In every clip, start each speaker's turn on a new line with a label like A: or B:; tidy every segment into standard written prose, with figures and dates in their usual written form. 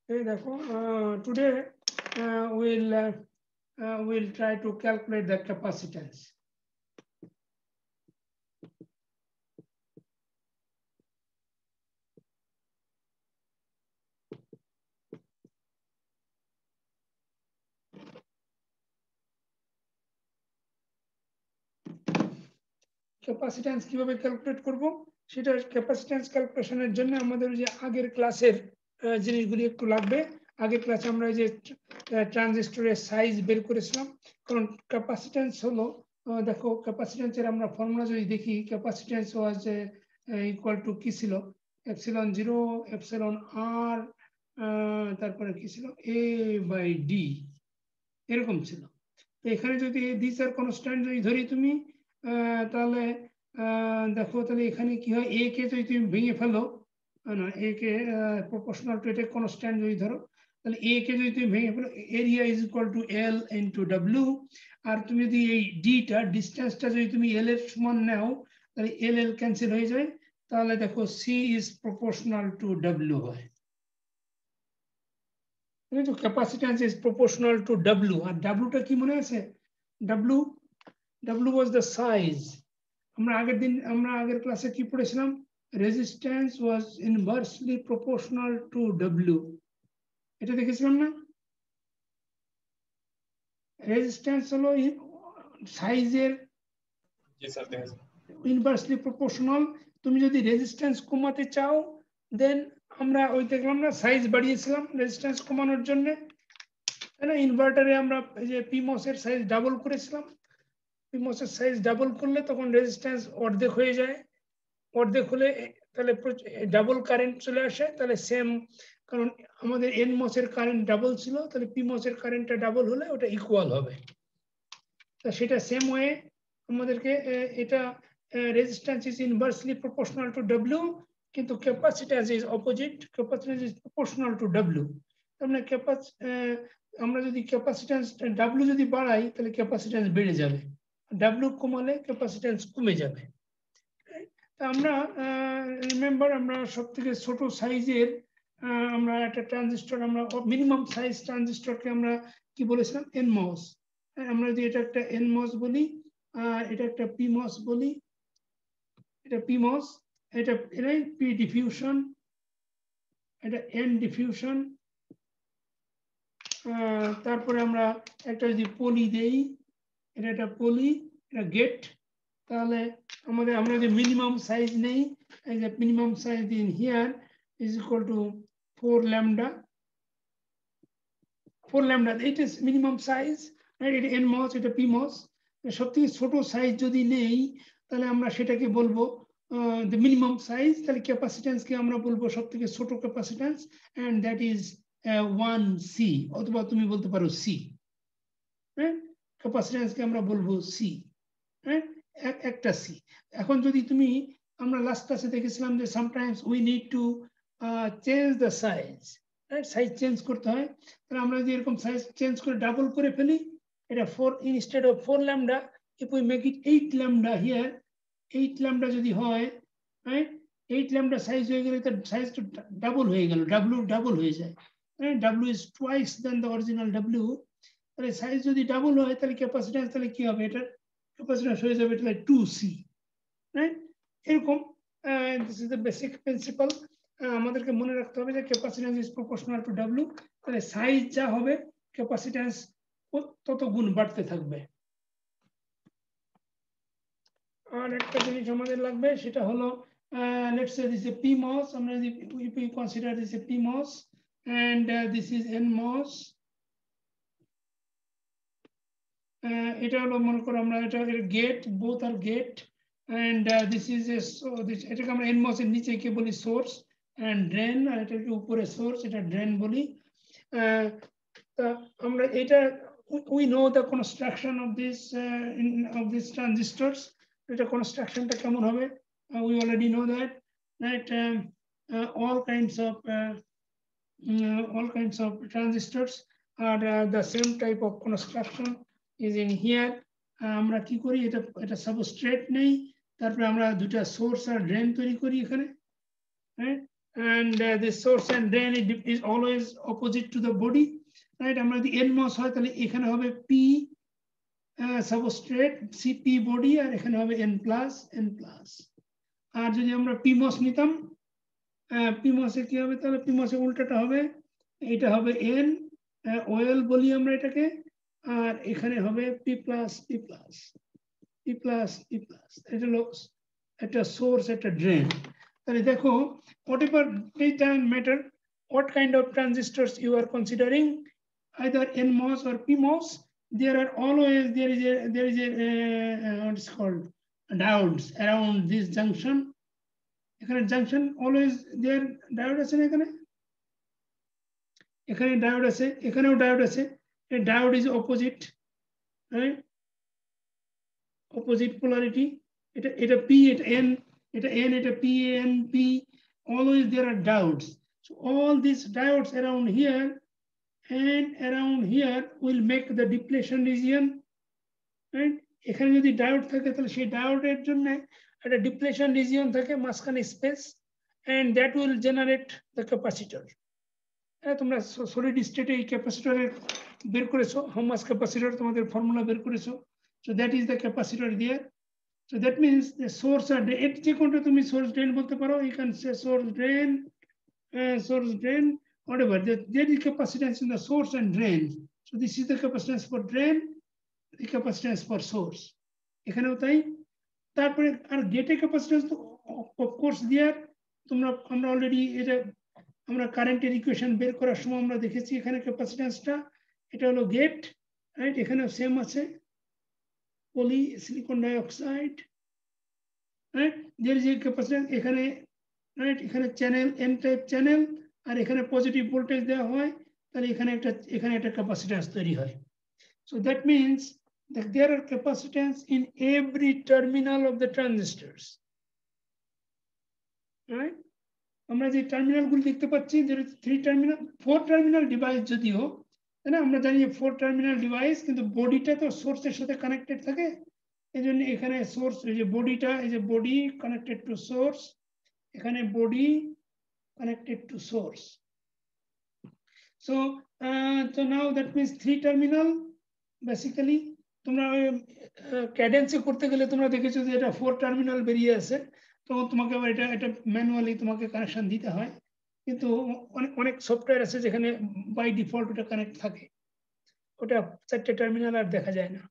A: এই দেখো, today we'll try to calculate the capacitance. Capacitance কিভাবে ক্যালকুলেট করব, সেটা ক্যাপাসিট্যান্স ক্যালকুলেশনের জন্য আমাদের যে আগের ক্লাসের জিনিসগুলি একটু লাগবে। আগের ক্লাসে আমরা যে ট্রানজিস্টরের সাইজ বের করেছিলাম, কারণ ক্যাপাসিট্যান্স হলো, দেখো ক্যাপাসিট্যান্সের আমরা ফর্মুলা যদি দেখি, ক্যাপাসিট্যান্স ওয়াজ ইকুয়াল টু কি ছিল, এপসিলন 0 এপসিলন আর তারপরে কি ছিল এ বাই ডি, এরকম ছিল। তো এখানে যদি দিস আর কনস্ট্যান্ট যদি ধরি তুমি, তাহলে দেখো তাহলে এখানে কি হয়, এ কে যদি তুমি ভেঙে ফেলো, না এ কে প্রপোর্শনাল টু এটা কনস্ট্যান্ট যদি ধরো, তাহলে এ কে যদি তুমি ভেঙে ফেলো, area is equal to L into W. আর তুমি যদি এই ডিটা ডিস্টেন্সটা যদি তুমি এল এর সমান নাও, তাহলে এল এল ক্যান্সেল হয়ে যায়, তাহলে দেখো C is proportional to W হয়। Capacitance is proportional to W. আর ডাব্লিউটা কি মনে আছে? W was the size. আমরা আগের ক্লাসে কি পড়েছিলাম? Resistance was inversely proportional to W. এটা দেখেছিলাম না? রেজিস্ট্যান্স হলো সাইজের ইনভার্সলি প্রপোর্শনাল। তুমি যদি রেজিস্ট্যান্স কমাতে চাও, দেন আমরা ওই দেখলাম না, সাইজ বাড়িয়েছিলাম রেজিস্ট্যান্স কমানোর জন্য, তাই না? ইনভার্টারে আমরা এই যে পিমস এর সাইজ ডাবল করেছিলাম। পিমসের সাইজ ডাবল করলে তখন রেজিস্ট্যান্স অর্ধেক হয়ে যায়, অর্ধেক হলে তাহলে ডাবল কারেন্ট চলে আসে, তাহলে সেম, কারণ আমাদের এন মসের কারেন্ট ডাবল ছিল, তাহলে পি মসের কারেন্টটা ডাবল হলে ওটা ইকুয়াল হবে। তো সেটা সেম ওয়ে আমাদেরকে এটা resistance is inversely proportional to W, কিন্তু capacitance is opposite, capacitance is proportional to W. তার মানে আমরা যদি ক্যাপাসিট্যান্স ডাব্লিউ যদি বাড়াই, তাহলে ক্যাপাসিট্যান্স বেড়ে যাবে, ডাব্লিউ কমালে ক্যাপাসিট্যান্স কমে যাবে। আমরা রিমেম্বার, আমরা সব থেকে ছোট সাইজের আমরা একটা ট্রানজিস্টর, আমরা মিনিমাম সাইজ ট্রানজিস্টরকে আমরা কি বলেছিলাম? এনমস। আমরা যদি এটা একটা এনমস বলি, এটা একটা পিমস বলি, এটা পিমস, এটাই পি ডিফিউশন, এটা এন ডিফিউশন। তারপরে আমরা একটা যদি পলি দেই, এটা একটা পলি, এটা গেট। তাহলে আমরা যদি মিনিমাম সাইজ নেই, এই যে minimum size in here is equal two 4 lambda. 4 lambda, এটা মিনিমাম সাইজ, এটা এনমস, এটা পিমস। সবথেকে ছোট সাইজ যদি নেই, তাহলে আমরা সেটাকে বলবো the minimum size, তাহলে ক্যাপাসিট্যান্সকে আমরা বলবো সবথেকে ছোট capacitance, and that is 1C, অথবা তুমি বলতে পারো C। হ্যাঁ, ক্যাপাসিট্যান্সকে আমরা বলবো C, হ্যাঁ, একটা C। এখন যদি তুমি, আমরা লাস্ট ক্লাসে দেখেছিলাম যে sometimes we need to change the size, size change করতে হয়। তাহলে আমরা যদি এরকম সাইজ চেঞ্জ করে ডাবল করে ফেলি, এটা 4 instead of 4 lambda, if we make it 8 lambda here, 8 lambda যদি হয়, right, 8 lambda সাইজ হয়ে গেলে তার সাইজটা ডাবল হয়ে গেল, ডাব্লিউ ডাবল হয়ে যায়, W is twice than the original W. তাহলে সাইজ যদি ডাবল হয়, তাহলে ক্যাপাসিট্যান্স তাহলে কি হবে? এটা ক্যাপাসিট্যান্স হয়ে যাবে এটা 2C, রাইট? এরকম this is the basic principal. আমাদেরকে মনে রাখতে হবে যে capacitance is proportional two W, তাহলে সাইজ যা হবে ক্যাপাসিট্যান্স তত গুণ বাড়তে থাকবে। আর একটা জিনিস আমাদের লাগবে, সেটা হলো let's say this is a PMOS, আমরা যদি we consider this a PMOS and this is NMOS, এটা হলো মনে করো আমরা এটা gate, both are gate, and this is a, so this এটাকে আমরা NMOS এর নিচে কি বলি? সোর্স, and ড্রেন, আর এটাকে উপরে সোর্স, এটা ড্রেন বলি। তা আমরা এটা we know the construction of this of these transistors, এটা কনস্ট্রাকশনটা কেমন হবে? We already know that all kinds of transistors are the same type of construction is in here. আমরা কি করি? এটা সাবস্ট্রেট নেই, তারপরে আমরা দুটো সোর্স আর ড্রেন তৈরি করি এখানে, হ্যাঁ। and the source and drain is always opposite to the body, right? আমরা যদি NMOS হয় তাহলে এখানে হবে P substrate, CP body, আর এখানে হবে N+, আর যদি আমরা PMOS নিতাম, PMOS এ কি হবে তাহলে PMOS এ উল্টাটা হবে, এটা হবে N oil বলি আমরা এটাকে, আর এখানে হবে P+, এটা হলো একটা সোর্স, একটা ড্রেন। তাহলে দেখো, whatever it doesn't matter what kind of transistors you are considering, either NMOS or PMOS, there is a what is called diodes around this junction. এখানে junction always there diode আছে না, এখানে diode আছে, এখানেও diode আছে। A diode is opposite, right? Opposite polarity. এটা P, এটা N, এটা P, N, P. Always there are diodes. So all these diodes around here and around here will make the depletion region, right? এখানে যদি diode থাকে তাহলে সেই diode এর জন্য একটা depletion region থাকে মাঝখানে space, and that will generate the capacitor. তোমরা সলিড স্টেটে এই ক্যাপাসিটরের বের করেছো, হামাস ক্যাপাসিটর তোমাদের ফর্মুলা বের করেছো। So that is the capacitor there. So that means the source and drain, যে কোনটা তুমি source drain বলতে পারো, you can say source drain, whatever. There is capacitance in the source and drain. So this is the capacitance for drain, the capacitance for source. এখানেও তাই। তারপরে আর গেটের capacitance তো অফ কোর্স দেয়ার, আমরা অলরেডি এটা আমরা কারেন্টের ইকুয়েশন বের করার সময় আমরা দেখেছি এখানে ক্যাপাসিট্যান্সটা, এটা হলো গেট, রাইট? এখানেও সেম আছে, poly silicon dioxide, right? there is a capacitance এখানে, রাইট? এখানে চ্যানেল এন টাইপ চ্যানেল, আর এখানে পজিটিভ ভোল্টেজ দেওয়া হয়, তাহলে এখানে একটা ক্যাপাসিট্যান্স তৈরি হয়। So that means that there are capacitance in every terminal of the transistors, right? আমরা যে টার্মিনাল গুলো দেখতে পাচ্ছি, there is 3 terminal, 4 terminal device যদিও, তাই না? আমরা জানি 4 terminal ডিভাইস, কিন্তু বডিটা তো সোর্সের সাথে কানেক্টেড থাকে, এইজন্য এখানে সোর্স, এই যে বডিটা, এই যে বডি কানেক্টেড টু সোর্স, এখানে body connected to source. So now that means 3 terminal basically। তোমরা ক্যাডেন্সে করতে গেলে তোমরা দেখেছো যে এটা 4 টার্মিনাল বেরিয়ে আছে, তো তোমাকে আবার এটা ম্যানুয়ালি তোমাকে কানেকশন দিতে হয়, কিন্তু অনেক সফটওয়্যার আছে যেখানে বাই ডিফল্ট ওটা কানেক্ট থাকে, ওটা 4টে টার্মিনাল আর দেখা যায় না।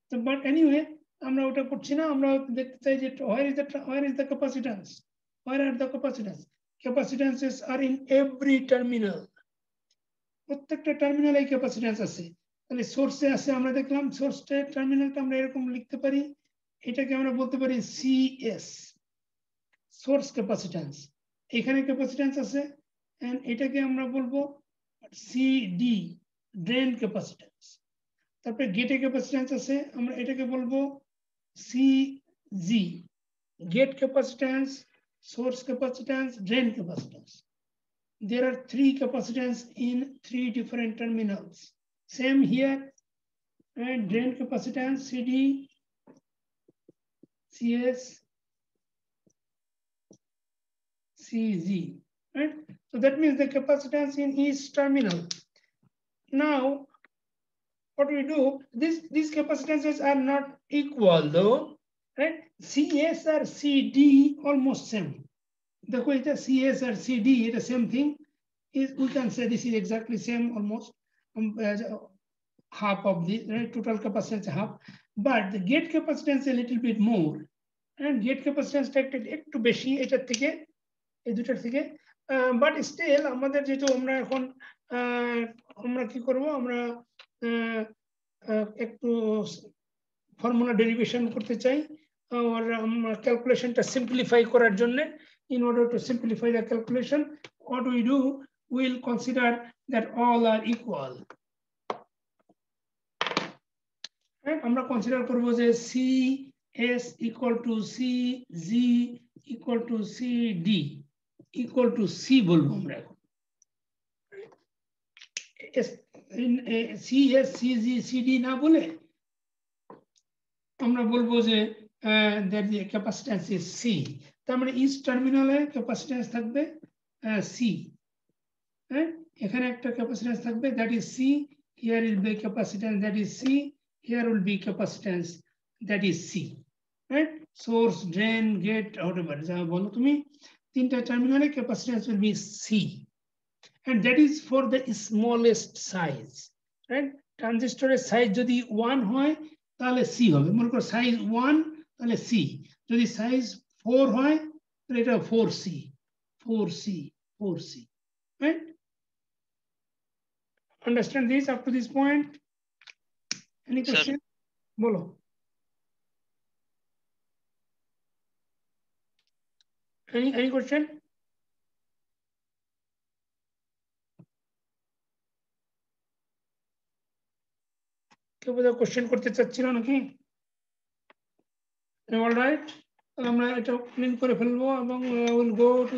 A: তো বাট এনিওয়ে আমরা ওটা করছি না, আমরা দেখতে চাই যে where is the capacitance, where are the capacitance? Capacitances are in every terminal, প্রত্যেকটা টার্মিনালে ক্যাপাসিট্যান্স আছে। তাহলে সোর্সে আছে, আমরা দেখলাম সোর্সে টার্মিনালটা আমরা এরকম লিখতে পারি, এটাকে আমরা বলতে পারি CS, সোর্স ক্যাপাসিট্যান্স। এখানে ক্যাপাসিট্যান্স আছে, এন্ড এটাকে আমরা বলবো CD, ড্রেন ক্যাপাসিট্যান্স। তারপরে গেটে ক্যাপাসিট্যান্স আছে, আমরা এটাকে বলবো CG, gate capacitance, source capacitance, drain capacitance. There are 3 capacitance in 3 different terminals. Same here, and drain capacitance CD, CS, CZ, right? So that means the capacitance in each terminal. Now, what we do, these capacitances are not equal though, right? CS or CD almost same. The way the CS or CD is the same thing. Is we can say this is exactly same, almost half of the right, total capacitance half, but the gate capacitance a little bit more, and gate capacitance একটু বেশি এটার থেকে, এই দুটার থেকে, but still আমাদের যেহেতু আমরা এখন আমরা কি করব, আমরা একটু ফর্মুলা ডেরিভেশন করতে চাই, আর আমরা ক্যালকুলেশনটা সিম্পলিফাই করার জন্য, in order to simplify the calculation, what we do, we'll consider that all are equal. Right? আমরা কনসিডার করব যে CS equal to CZ equal to CD equal to C বলবো আমরা এখন। CS CZ CD না বলে আমরা বলবো যে that the capacitance is C। তার মানে each terminal এ capacitance থাকবে সি, হ্যাঁ, এখানে একটা ক্যাপাসিট্যান্স থাকবে that is C, here will be capacitance that is C, here will be capacitance that is C, right? Source, drain, gate, whatever যা বলো তুমি, তিনটা টার্মিনালে capacitance will be C, and that is for the smallest size, right? ট্রানজিস্টরের size যদি 1 হয় তাহলে C হবে, মনে করো সাইজ 1 তাহলে সি, যদি সাইজ 4 হয় তাহলে এটা 4C, 4C, 4C, right? Understand this up to this point? Any question? বলো। Any question? কেউ বোধহয় কোশ্চেন করতে চাচ্ছিল নাকি? All right, আমরা এটা ক্লিন করে ফেলবো এবং will go to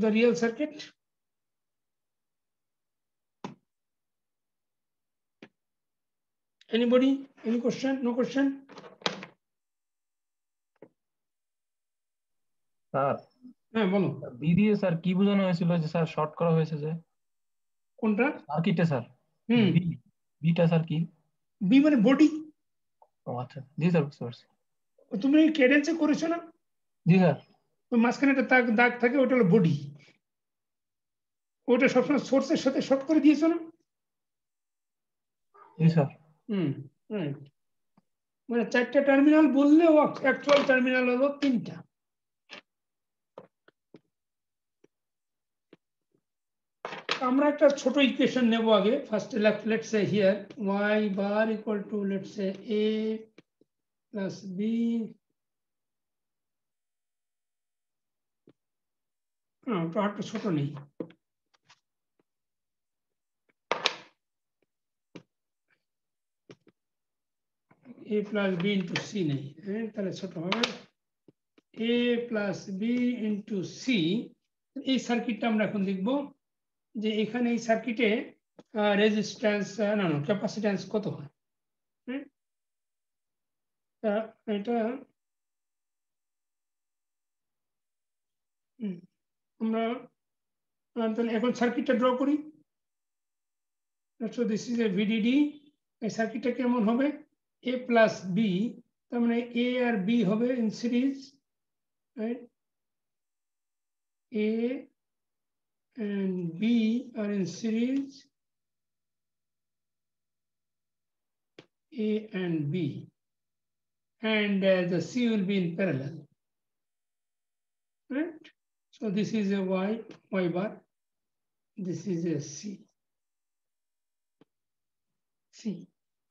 A: the real circuit. Anybody? Any question? No question?
B: Sir,
A: হ্যাঁ বলো।
B: বি দিয়ে স্যার কি বোঝানো হয়েছিল যে স্যার শর্ট করা হয়েছে যে
A: কোনটা?
B: সার্কিটে স্যার,
A: হুম,
B: বিটা স্যার কি?
A: বি মানে বডি।
B: ও আচ্ছা, জি স্যার বুঝতে পারছি।
A: তুমি ক্যাডেন্সে করেছো না?
B: জি স্যার।
A: ওই মাঝখানে একটা দাগ থাকে, ওটা হলো বডি। ওটা সবসময় সোর্সের সাথে শর্ট করে দিয়েছো না?
B: জি স্যার।
A: রাইট। মানে 4টা টার্মিনাল বললে ও অ্যাকচুয়াল টার্মিনাল হলো 3টা। আমরা একটা ছোট ইকুয়েশন নেব আগে। First let's say here y bar equal to let's say a plus b একটা ছোট নেই, a plus b into c নেই, তাহলে ছোট হবে a plus b into c। এই সার্কিটটা আমরা এখন দেখব যে এখানে এই সার্কিটে রেজিস্ট্যান্স না ক্যাপাসিট্যান্স কত হয়। এটা আমরা তাহলে এখন সার্কিটটা ড্র করি। So this is a VDD, এই সার্কিটটা কেমন হবে? a plus b, তার মানে a আর b হবে in series, right? a and b are in series, a and b, and the c will be in parallel, right? So this is a y bar, this is a c,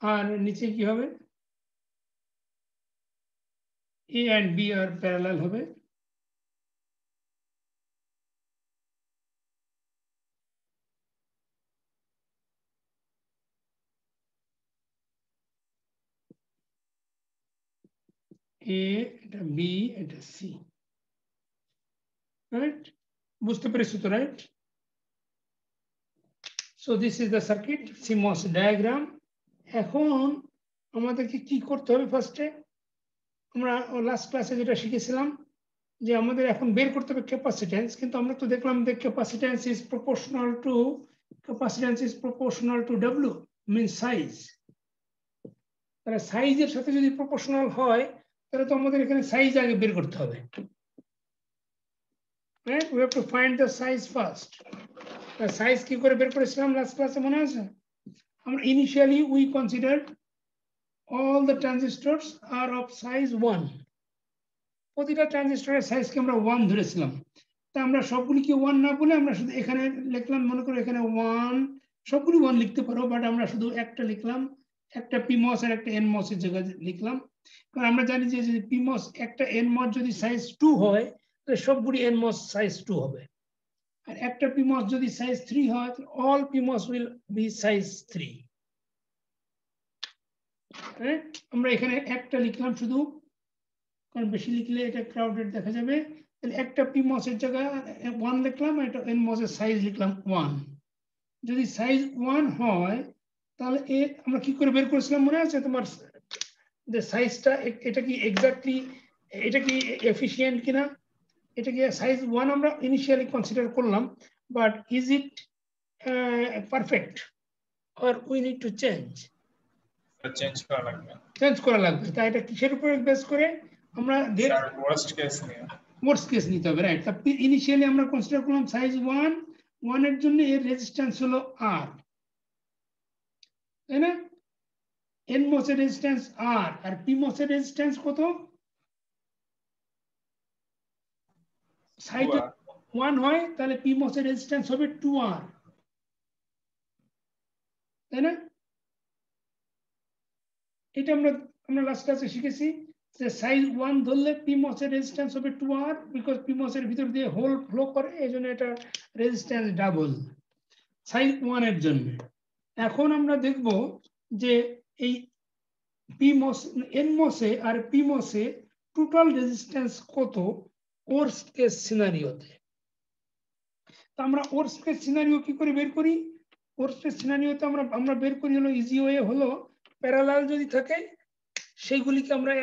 A: আর নিচে কি হবে? a and b are parallel হবে, a, এটা b, এটা c, right? বুঝতে পেরেছো তো, right? So this is the circuit, CMOS diagram. এখন আমাদেরকে কি করতে হবে? ফার্স্টে আমরা লাস্ট ক্লাসে যেটা শিখেছিলাম যে আমাদের এখন বের করতে হবে ক্যাপাসিট্যান্স, কিন্তু আমরা তো দেখলাম যে capacitance is proportional to W, mean size. তাহলে সাইজের সাথে যদি প্রপোর্শনাল হয় তাহলে তো আমাদের এখানে সাইজ আগে বের করতে হবে, right? We have to find the size first. Size কি করে বের করেছিলাম লাস্ট ক্লাসে, মনে আছে? আমরা initially we considered all the transistors are of size 1. প্রতিটা ট্রানজিস্টরের সাইজকে আমরা 1 ধরেছিলাম। তা আমরা সবগুলিকে 1 না বলে আমরা শুধু এখানে লিখলাম, মনে করো এখানে 1, সবগুলি 1 লিখতে পারো, বাট আমরা শুধু একটা লিখলাম, একটা PMOS আর একটা NMOS এর জায়গায় লিখলাম। কারণ আমরা জানি যে যদি PMOS একটা NMOS যদি সাইজ 2 হয় তাহলে সবগুলি NMOS সাইজ 2 হবে, আর একটা PMOS যদি সাইজ 3 হয় তাহলে all PMOS will be size 3, হ্যাঁ? আমরা এখানে একটা লিখলাম শুধু, কারণ বেশি লিখলে এটা ক্রাউডেড দেখা যাবে। তাহলে একটা PMOS এর জায়গায় 1 লিখলাম, এটা NMOS এর সাইজ লিখলাম 1। যদি সাইজ 1 হয় তাহলে আমরা কি করে বের করেছিলাম, মনে আছে তোমার? যে সাইজটা এটা কি এক্স্যাক্টলি, এটা কি এফিশিয়েন্ট কিনা? এটাকে সাইজ 1 আমরা ইনিশিয়ালি কনসিডার করলাম, but is it perfect or we need to change?
C: Change করা লাগবে।
A: চেঞ্জ করা লাগবে। তাই এটা কিসের উপরে বেস করে আমরা
C: স্যার ওয়ার্স্ট কেস নিয়ে
A: ওয়ার্স্ট কেস নিতে হবে, রাইট? তারপরে ইনিশিয়ালি আমরা কনসিডার করলাম সাইজ 1 এর জন্য এর রেজিস্ট্যান্স হলো r, তাই না? nmos এর রেজিস্ট্যান্স r আর pmos এর রেজিস্ট্যান্স কত? সাইজ 1 হয় তাহলে pmos এর রেজিস্ট্যান্স হবে 2r, তাই না? এটা আমরা লাস্ট ক্লাসে শিখেছি যে সাইজ 1 ধরলে pmos এর রেজিস্ট্যান্স হবে 2r, বিকজ pmos এর ভিতর দিয়ে হোল ফ্লো করে, এইজন্য এটা রেজিস্ট্যান্স ডাবল সাইজ 1 এর জন্য। এখন আমরা দেখব যে এই pmos nmos এ আর pmos এ টোটাল রেজিস্ট্যান্স কত ওয়ার্স্ট কেস সিনারিওতে। তো আমরা ওয়ার্স্ট কেস সিনারিও কি করে বের করি? ওয়ার্স্ট কেস সিনারিওতে আমরা বের করি হলো ইজি ওয়ে হলো প্যারালাল যদি থাকে সেইগুলিকে আমরা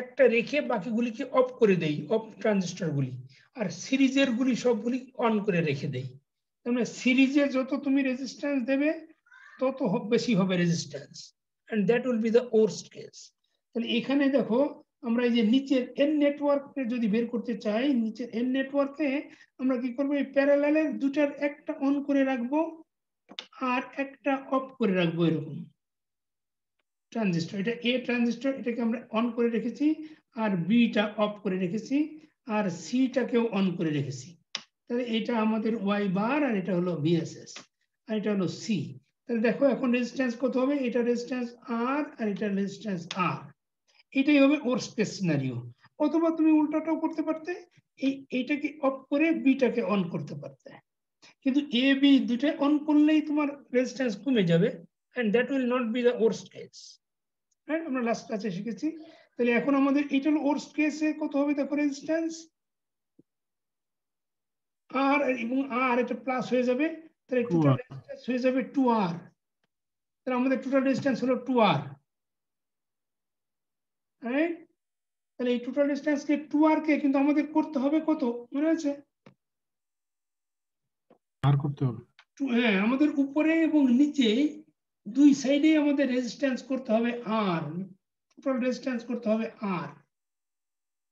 A: একটা রেখে বাকিগুলিকে অফ করে দেই, অফ ট্রানজিস্টর গুলি, আর সিরিজের গুলি সবগুলি অন করে রেখে দেই। তাহলে সিরিজে যত তুমি রেজিস্ট্যান্স দেবে তত বেশি হবে resistance, and that will be the worst case. তাহলে এখানে দেখো আমরা এই যে নিচের এন নেটওয়ার্ককে যদি বের করতে চাই, নিচের এন নেটওয়ার্কে আমরা কি করব? এই প্যারালালের দুটার একটা অন করে রাখবো আর একটা অফ করে রাখবো, এরকম ট্রানজিস্টর। এটা এ ট্রানজিস্টর, এটাকে আমরা অন করে রেখেছি, আর বিটা অফ করে রেখেছি, আর সিটাকেও অন করে রেখেছি। তাহলে এটা আমাদের ওয়াই বার, আর এটা হলো ভিএসএস, আর এটা হলো সি। তাহলে দেখো এখন রেজিস্ট্যান্স কত হবে? এটা রেজিস্ট্যান্স আর, আর এটা রেজিস্ট্যান্স আর। এটাই হবে ওয়ার্স্ট কেস সিনারিও। অথবা তুমি উল্টাটাও করতে পারতে, এইটাকে অফ করে বিটাকে অন করতে পারতে, কিন্তু এ বি দুটো অন করলেই তোমার রেজিস্ট্যান্স কমে যাবে, and that will not be the worst case, right? আমরা লাস্ট ক্লাসে শিখেছি। তাহলে এখন আমাদের এটা হলো ওয়ার্স্ট কেসে কত হবে দেখো রেজিস্ট্যান্স আর, এবং আর এটা প্লাস হয়ে যাবে, তাহলে টোটাল রেজিস্ট্যান্স হয়ে যাবে 2r। তাহলে আমাদের টোটাল রেজিস্ট্যান্স হলো 2r, রাইট? তাহলে এই টোটাল রেজিস্ট্যান্স কে 2r কে কিন্তু আমাদের করতে হবে কত মনে আছে?
D: আর করতে হবে।
A: হ্যাঁ, আমাদের উপরে এবং নিচে দুই সাইডে আমাদের রেজিস্ট্যান্স করতে হবে r, টোটাল রেজিস্ট্যান্স করতে হবে r,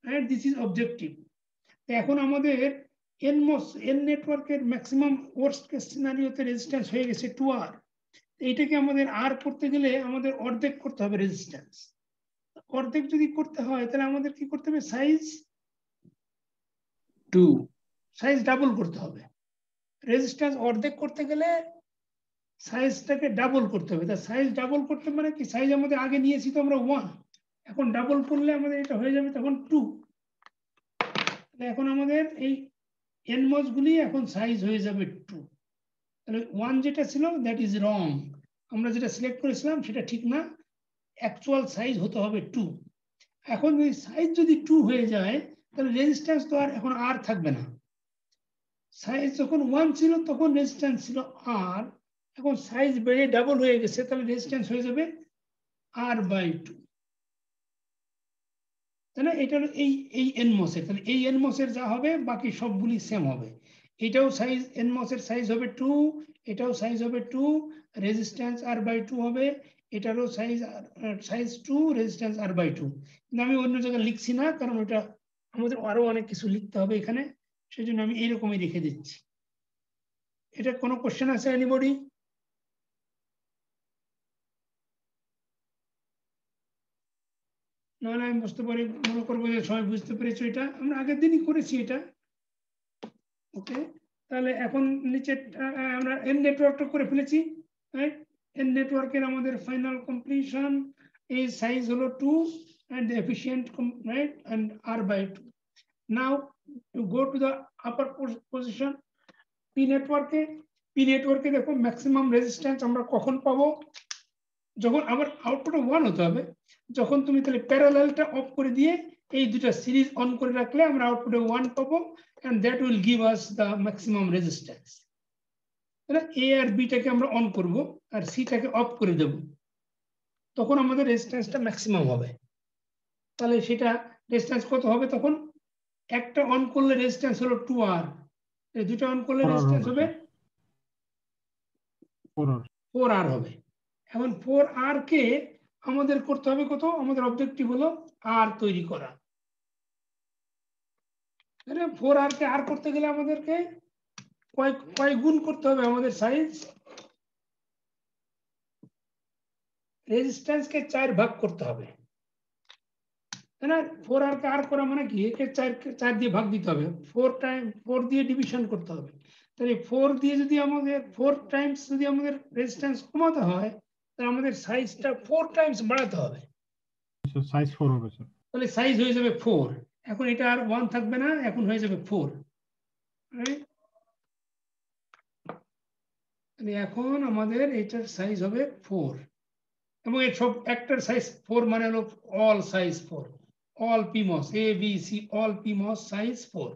A: right? This is objective. এখন আমাদের nmos n নেটওয়ার্কের ম্যাক্সিমাম ওয়ার্স্ট কেস সিনারিওতে রেজিস্ট্যান্স হয়ে গেছে 2r। এইটাকে আমাদের r করতে গেলে আমাদের অর্ধেক করতে হবে রেজিস্ট্যান্স। অর্ধেক যদি করতে হয় তাহলে আমাদের কি করতে হবে? সাইজ 2, সাইজ ডাবল করতে হবে। রেজিস্ট্যান্স অর্ধেক করতে গেলে সাইজটাকে ডাবল করতে হবে। তা সাইজ ডাবল করতে মানে কি? সাইজ আমাদের আগে নিয়েছি তো আমরা 1, এখন ডাবল করলে আমাদের এটা হয়ে যাবে তখন 2। এখন আমাদের এই nmos গুলি এখন সাইজ হয়ে যাবে 2। তাহলে 1 যেটা ছিল দ্যাট ইজ রং, আমরা যেটা সিলেক্ট করেছিলাম সেটা ঠিক না, অ্যাকচুয়াল সাইজ হতে হবে 2। এখন এই সাইজ যদি 2 হয়ে যায় তাহলে রেজিস্ট্যান্স তো আর এখন আর থাকবে না। সাইজ যখন 1 ছিল তখন রেজিস্ট্যান্স ছিল r, এখন সাইজ বেড়ে ডাবল হয়ে গেছে, তাহলে রেজিস্ট্যান্স হয়ে যাবে r/2, তাই না? এটা হলো এই nmos এর। তাহলে এই nmos এর যা হবে বাকি সবগুলি সেম হবে। এটাও সাইজ nmos এর সাইজ হবে 2, এটাও সাইজ হবে 2, রেজিস্ট্যান্স r/2 হবে, এটারও সাইজ 2, রেজিস্ট্যান্স r/2। কিন্তু আমি অন্য জায়গায় লিখছি না, কারণ ওটা আমাদের আরো অনেক কিছু লিখতে হবে এখানে, সেজন্য আমি এইরকমই রেখে দিচ্ছি। এটা কোনো কোশ্চেন আছে এনিবডি? নাহলে আমি বুঝতে পারি, মনে করবো যে সবাই বুঝতে পেরেছো। এটা আমরা আগের দিনই করেছি এটা, ওকে? তাহলে এখন নিচে আমরা এন নেটওয়ার্কটা করে ফেলেছি, রাইট? এন নেটওয়ার্কের আমাদের ফাইনাল কমপ্লিশন এই সাইজ হলো 2 and efficient, right, and r/2. Now to go to the upper position, p নেটওয়ার্কে দেখো ম্যাক্সিমাম রেজিস্ট্যান্স আমরা কখন পাবো? যখন আবার আউটপুটে 1 হতে হবে, যখন তুমি তাহলে প্যারালালটা অফ করে দিয়ে এই দুটো সিরিজ অন করে রাখলে আমরা আউটপুটে 1 পাবো, and that will give us the maximum resistance. তাহলে a আর b টাকে আমরা অন করব আর c টাকে অফ করে দেব, তখন আমাদের রেজিস্ট্যান্সটা ম্যাক্সিমাম হবে। তাহলে সেটা রেজিস্ট্যান্স কত হবে তখন? একটা অন করলে রেজিস্ট্যান্স হলো 2R, এই দুটো অন করলে রেজিস্ট্যান্স হবে 4R হবে। এখন 4R কে আমাদের করতে হবে কত, আমাদের অবজেক্টিভ হলো R তৈরি করা। 4R কে R করতে গেলে আমাদেরকে কয় গুণ করতে হবে, আমাদের সাইজ রেজিস্ট্যান্স কে 4 ভাগ করতে হবে, তাই না? 4R কে R করা মানে কি, একে 4 দিয়ে ভাগ দিতে হবে, 4 দিয়ে ডিভিশন করতে হবে। তাহলে 4 দিয়ে যদি আমাদের 4 টাইমস যদি আমাদের রেজিস্ট্যান্স কমাতে হয়, তাহলে আমাদের সাইজটা 4 টাইমস বাড়াতে হবে।
D: সাইজ 4 হবে স্যার।
A: তাহলে সাইজ হয়ে যাবে 4। এখন এটা আর 1 থাকবে না, এখন হয়ে যাবে 4। তাহলে এখন আমাদের এটার সাইজ হবে 4, এবং এই সব একটার সাইজ 4 মানে হলো all size 4, all পিমস A B C all পিমস size 4।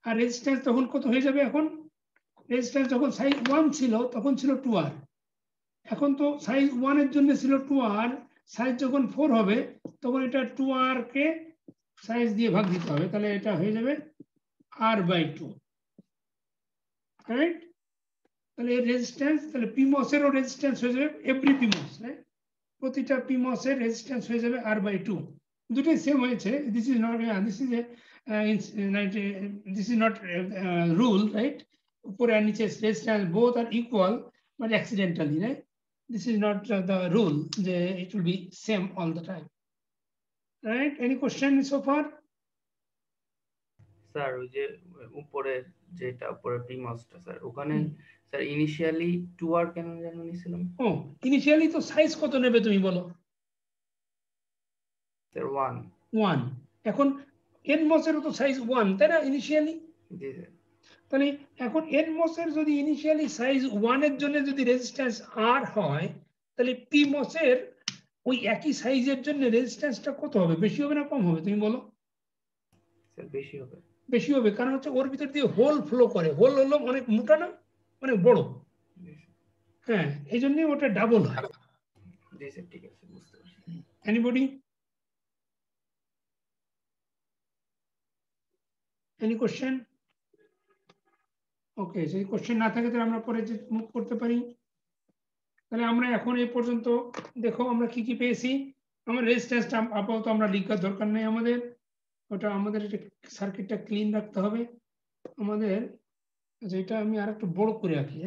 A: R resistance তখন কত হয়ে যাবে, এখন রেজিস্ট্যান্স যখন সাইজ 1 ছিল তখন ছিল 2R, এখন তো সাইজ 1 এর জন্য ছিল 2R, সাইজ যখন 4 হবে তখন এটা 2R কে সাইজ দিয়ে ভাগ দিতে হবে, তাহলে এটা হয়ে যাবে R/2, রাইট? তাহলে এর রেজিস্ট্যান্স, তাহলে পিমস এরও রেজিস্ট্যান্স হয়ে যাবে, এভরি পিমস, রাইট? প্রতিটা পিমস এর রেজিস্ট্যান্স হয়ে যাবে R/2, দুটোই সেম হয়েছে। This is not, this is not rule, right? উপরে আর নিচে resistance both are equal, but accidentally, right? This is not the rule, it will be same all the time, right? Any question so far?
E: Sir ওই যে উপরে যেটা উপরে প্রিমাসটা sir, ওখানে sir initially 2R কেন জানো নিছিলাম?
A: ও ইনিশিয়ালি তো সাইজ কত নেবে তুমি বলো?
E: স্যার
A: 1। এখন nmos এর তো সাইজ 1, তাই না ইনিশিয়ালি?
E: জি স্যার।
A: তাহলে এখন nmos এর যদি ইনিশিয়ালি সাইজ 1 এর জন্য যদি রেজিস্ট্যান্স R হয়, তাহলে pmos এর ওই একই সাইজের জন্য রেজিস্ট্যান্সটা কত হবে, বেশি হবে না কম হবে তুমি বলো?
E: স্যার বেশি হবে।
A: বেশি হবে, কারণ হচ্ছে ওর ভিতর দিয়ে হোল ফ্লো করে, হোল হলো অনেক মোটা না, অনেক বড়, হ্যাঁ, এই জন্যই ওটা ডাবল হয়।
E: জি স্যার, ঠিক আছে, বুঝতে পারছি।
A: Anybody? Any question? Okay, সেই কোশ্চেন না থাকে তাহলে আমরা পরে যে মুভ করতে পারি। তাহলে আমরা এখন এই পর্যন্ত দেখো আমরা কি কি পেয়েছি। আমার রেজিস্ট্যান্সটা আপাতত আমরা লিখার দরকার নেই, আমাদের ওটা আমাদের সার্কিটটা ক্লিন রাখতে হবে আমাদের। যেটা আমি আর একটু বড় করে রাখি,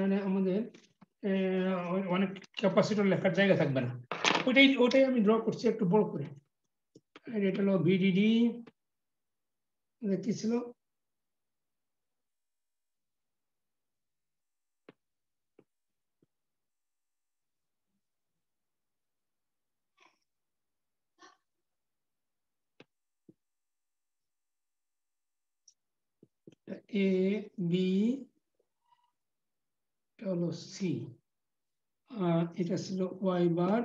A: মানে আমাদের অনেক ক্যাপাসিটর লেখার জায়গা থাকবে না, ওটাই আমি ড্র করছি একটু বড় করে। এটা হলো ভিডিডি, কি ছিল এ বি, এটা হলো সি, আর এটা ছিল ওয়াই বার,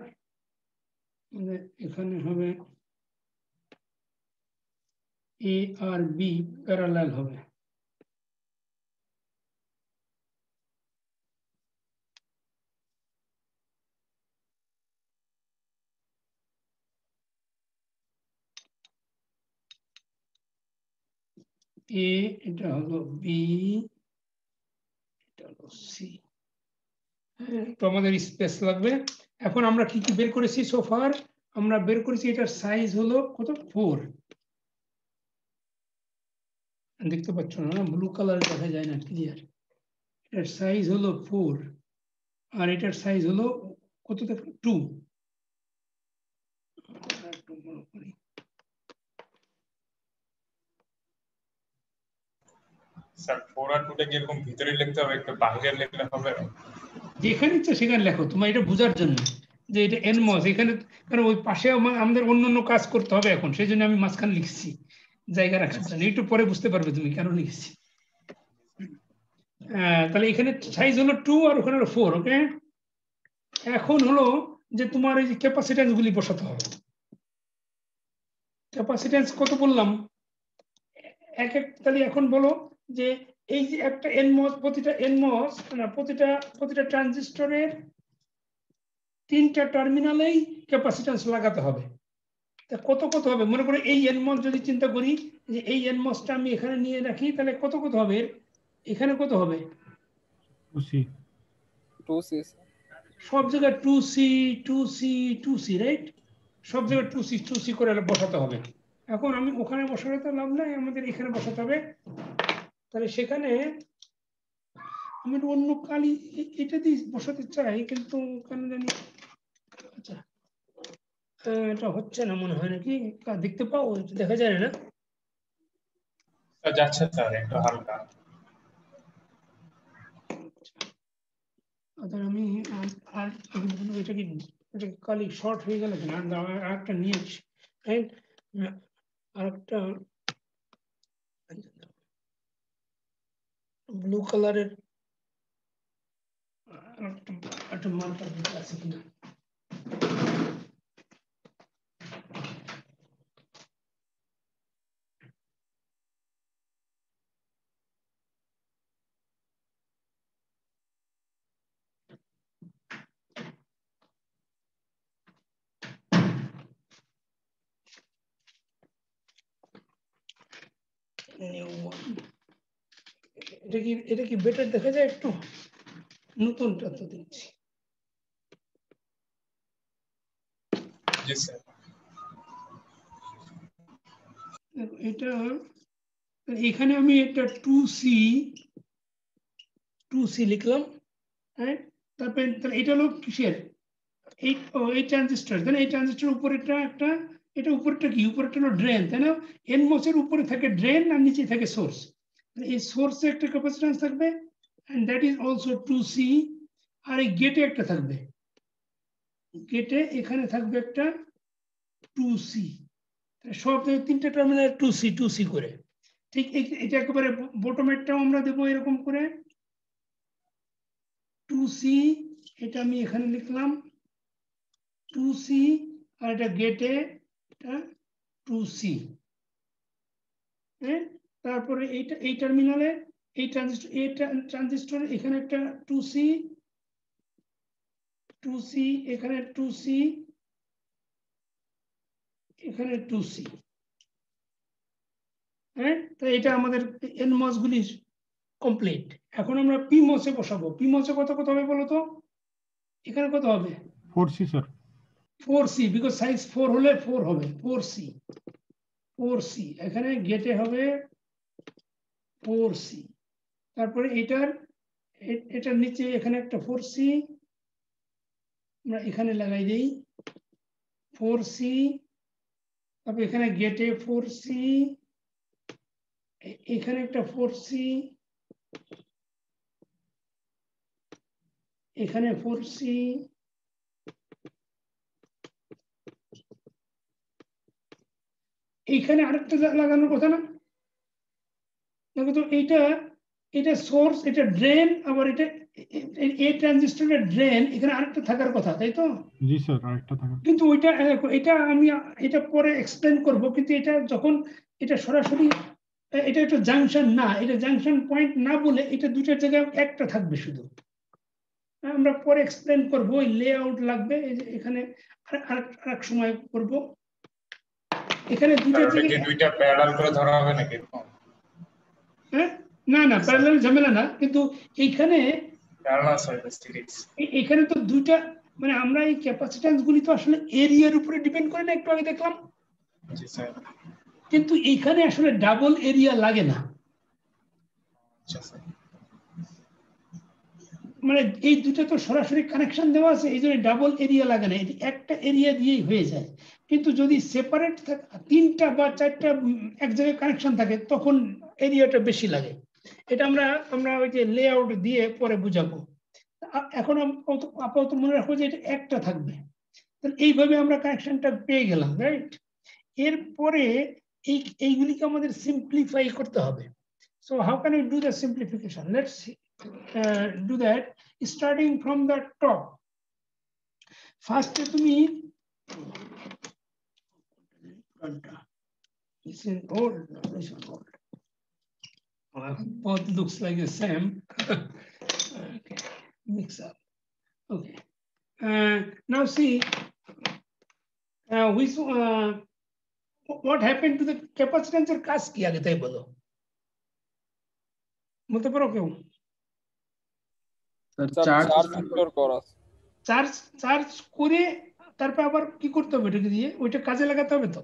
A: মানে এখানে হবে এ আর বি প্যারালাল হবে। এ, এটা হলো বি, এটা হলো সি। তো আমাদের স্পেস লাগবে। এখন আমরা কি কি বের করেছি সোফার, আমরা বের করেছি এটার সাইজ হলো কত, 4। দেখতে পাচ্ছ না, ব্লু কালার দেখা যায় না ক্লিয়ার। এটার সাইজ হলো 4, আর এটার সাইজ হলো কত দেখো, 2।
C: স্যার 4 আর 2 টা কি এরকম ভিতরে লিখতে হবে, একটু বাইরে লিখলে হবে?
A: যেখানে ইচ্ছা সেখানে লেখো, তোমার এটা বোঝার জন্য যে এটা nmos এখানে, কারণ ওই পাশে আমাদের অন্য কাজ করতে হবে এখন, সেই জন্য আমি মাঝখানে লিখছি জায়গা রাখার জন্য, একটু পরে বুঝতে পারবে তুমি কেন লিখছি। তাহলে এখানে সাইজ হলো 2 আর ওখানে হলো 4। ওকে, এখন হলো যে তোমার এই যে ক্যাপাসিট্যান্স গুলি বসাতে হবে। ক্যাপাসিট্যান্স কত বললাম, এক তাহলে এখন বলো যে এই যে একটা nmos, প্রতিটা nmos না প্রতিটা ট্রানজিস্টরের 3টা টার্মিনালেই ক্যাপাসিট্যান্স লাগাতে হবে, তা কত কত হবে মনে করে এই এনমস যদি চিন্তা করি যে এই এনমসটা আমি এখানে নিয়ে রাখি তাহলে কত কত হবে এখানে কত হবে
D: 2C
F: 2C
A: সব জায়গায় 2C 2C 2C রাইট সব জায়গায় 2C করে বসাতে হবে এখন আমি ওখানে বসালে তো লাভ নাই আমাদের এখানে বসাতে হবে তাহলে সেখানে আমি অন্য কালি এটা দিয়ে বসাতে চাই কিন্তু কেন জানি আচ্ছা এটা হচ্ছে না মনে হয় নাকি দেখতে পাও এটা দেখা যায় না
C: যাচ্ছে স্যার একটু হালকা
A: তাহলে আমি আর এটা কি কালি শর্ট হয়ে গেল কিনা আরেকটা নিয়েছি রাইট আরেকটা ব্লু কালারের একটা মার্কার আছে কিনা এটা কি বেটার দেখা যায় একটু নতুনটা তো দেখছি
C: জি স্যার
A: এটা এখানে আমি একটা 2C লিখলাম হ্যাঁ তারপরে এটা হলো কিসের এই ট্রানজিস্টর তাই না এই ট্রানজিস্টর উপরেটা একটা এটা উপরেটা কি উপরেটা হলো ড্রেন তাই না এনমসের উপরে থাকে ড্রেন আর নিচে থাকে সোর্স এই সোর্সে একটা ক্যাপাসিট্যান্স থাকবে and that is also 2C আর এই গেটে একটা থাকবে গেটে এখানে থাকবে একটা 2C সব তিনটা টার্মিনাল 2C করে ঠিক এটা একেবারে বটমেরটাও আমরা দেবো এরকম করে 2C এটা আমি এখানে লিখলাম 2C আর এটা গেটে এটা 2C হ্যাঁ তারপরে এইটা এই টার্মিনালে এই ট্রানজিস্টর এখানে একটা 2C এখানে 2C এখানে 2C হ্যাঁ তো এটা আমাদের এনমস গুলি কমপ্লিট এখন আমরা পিমসে বসাবো পিমসে কত কত হবে বলো তো এখানে কত হবে
D: 4C sir
A: 4C because size 4 হলে 4 হবে 4C এখানে গেটে হবে 4C তারপরে এটার নিচে এখানে একটা 4C আমরা এখানে লাগাই দেই 4C তারপর এখানে গেটে 4C এখানে একটা 4C এখানে 4C এইখানে আরেকটা লাগানোর কথা না দেখো তো এটা সোর্স এটা ড্রেন আবার এটা এই ট্রানজিস্টরের ড্রেন এখানে আরেকটা থাকার কথা তাই তো
D: জি স্যার আরেকটা থাকে
A: কিন্তু এটা আমি এটা পরে এক্সপ্লেন করব কিন্তু এটা যখন এটা সরাসরি এটা একটা জাংশন না এটা জাংশন পয়েন্ট না বলে এটা দুটো জায়গায় একটা থাকবে শুধু আমরা পরে এক্সপ্লেন করব ওই লেআউট লাগবে এখানে আরেক সময় করব এখানে
C: দুইটা প্যারালাল করে ধরা হবে নাকি
A: হ্যাঁ না প্যারালাল ঝামেলা না কিন্তু এইখানে এখানে তো দুইটা মানে আমরা এই ক্যাপাসিট্যান্স গুলি তো আসলে এরিয়ার উপরে ডিপেন্ড করে না একটু আগে দেখলাম
C: জি স্যার
A: কিন্তু এইখানে আসলে ডাবল এরিয়া লাগে না
C: আচ্ছা স্যার
A: মানে এই দুটো তো সরাসরি কানেকশন দেওয়া আছে এই জন্য ডাবল এরিয়া লাগে না এটি একটা এরিয়া দিয়েই হয়ে যায় কিন্তু যদি সেপারেট থাকে তিনটা বা চারটা এক জায়গায় কানেকশন থাকে তখন এরিয়াটা বেশি লাগে এটা আমরা ওই যে লেআউট দিয়ে পরে বুঝাবো এখন আপাতত মনে রাখবো যে এটা একটা থাকবে তাহলে এইভাবে আমরা কানেকশনটা পেয়ে গেলাম রাইট এরপরে এইগুলিকে আমাদের সিম্পলিফাই করতে হবে so how can you do the simplification let's do that starting from the top first তুমি this is old this is old both looks like the same okay mix up okay now see which what happen to the ক্যাপাসিট্যান্সের কাজ কি আগে তাই বলো, বলতে পারো কেউ?
F: চার্জ স্টোর করা।
A: চার্জ করে তারপর আবার কি করতে হবে এটাকে দিয়ে, ওইটা কাজে লাগাতে হবে তো।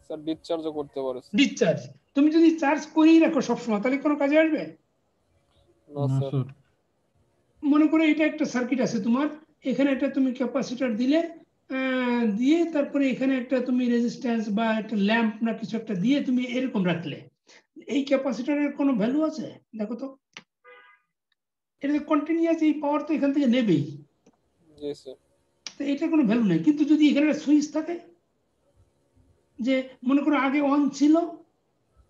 F: স্যার ডিসচার্জও করতে পারে।
A: ডিসচার্জ তুমি যদি চার্জ করেই রাখো সবসময় তাহলে কোনো কাজে আসবে
F: না
D: না
F: স্যার।
D: স্যার।
A: মনে করো এটা একটা সার্কিট আছে তোমার, এখানে একটা তুমি ক্যাপাসিটর দিলে, দিয়ে তারপরে এখানে একটা তুমি রেজিস্ট্যান্স বা একটা ল্যাম্প না কিছু একটা দিয়ে তুমি এরকম রাখলে, এই ক্যাপাসিটরের কোনো ভ্যালু আছে দেখো তো? এটা কন্টিনিউয়াস এই পাওয়ার তো এখান থেকে নেবেই,
F: জি স্যার।
A: তো এটার কোনো ভ্যালু নেই। কিন্তু যদি এখানে একটা সুইচ থাকে, যে মনে করো আগে অন ছিল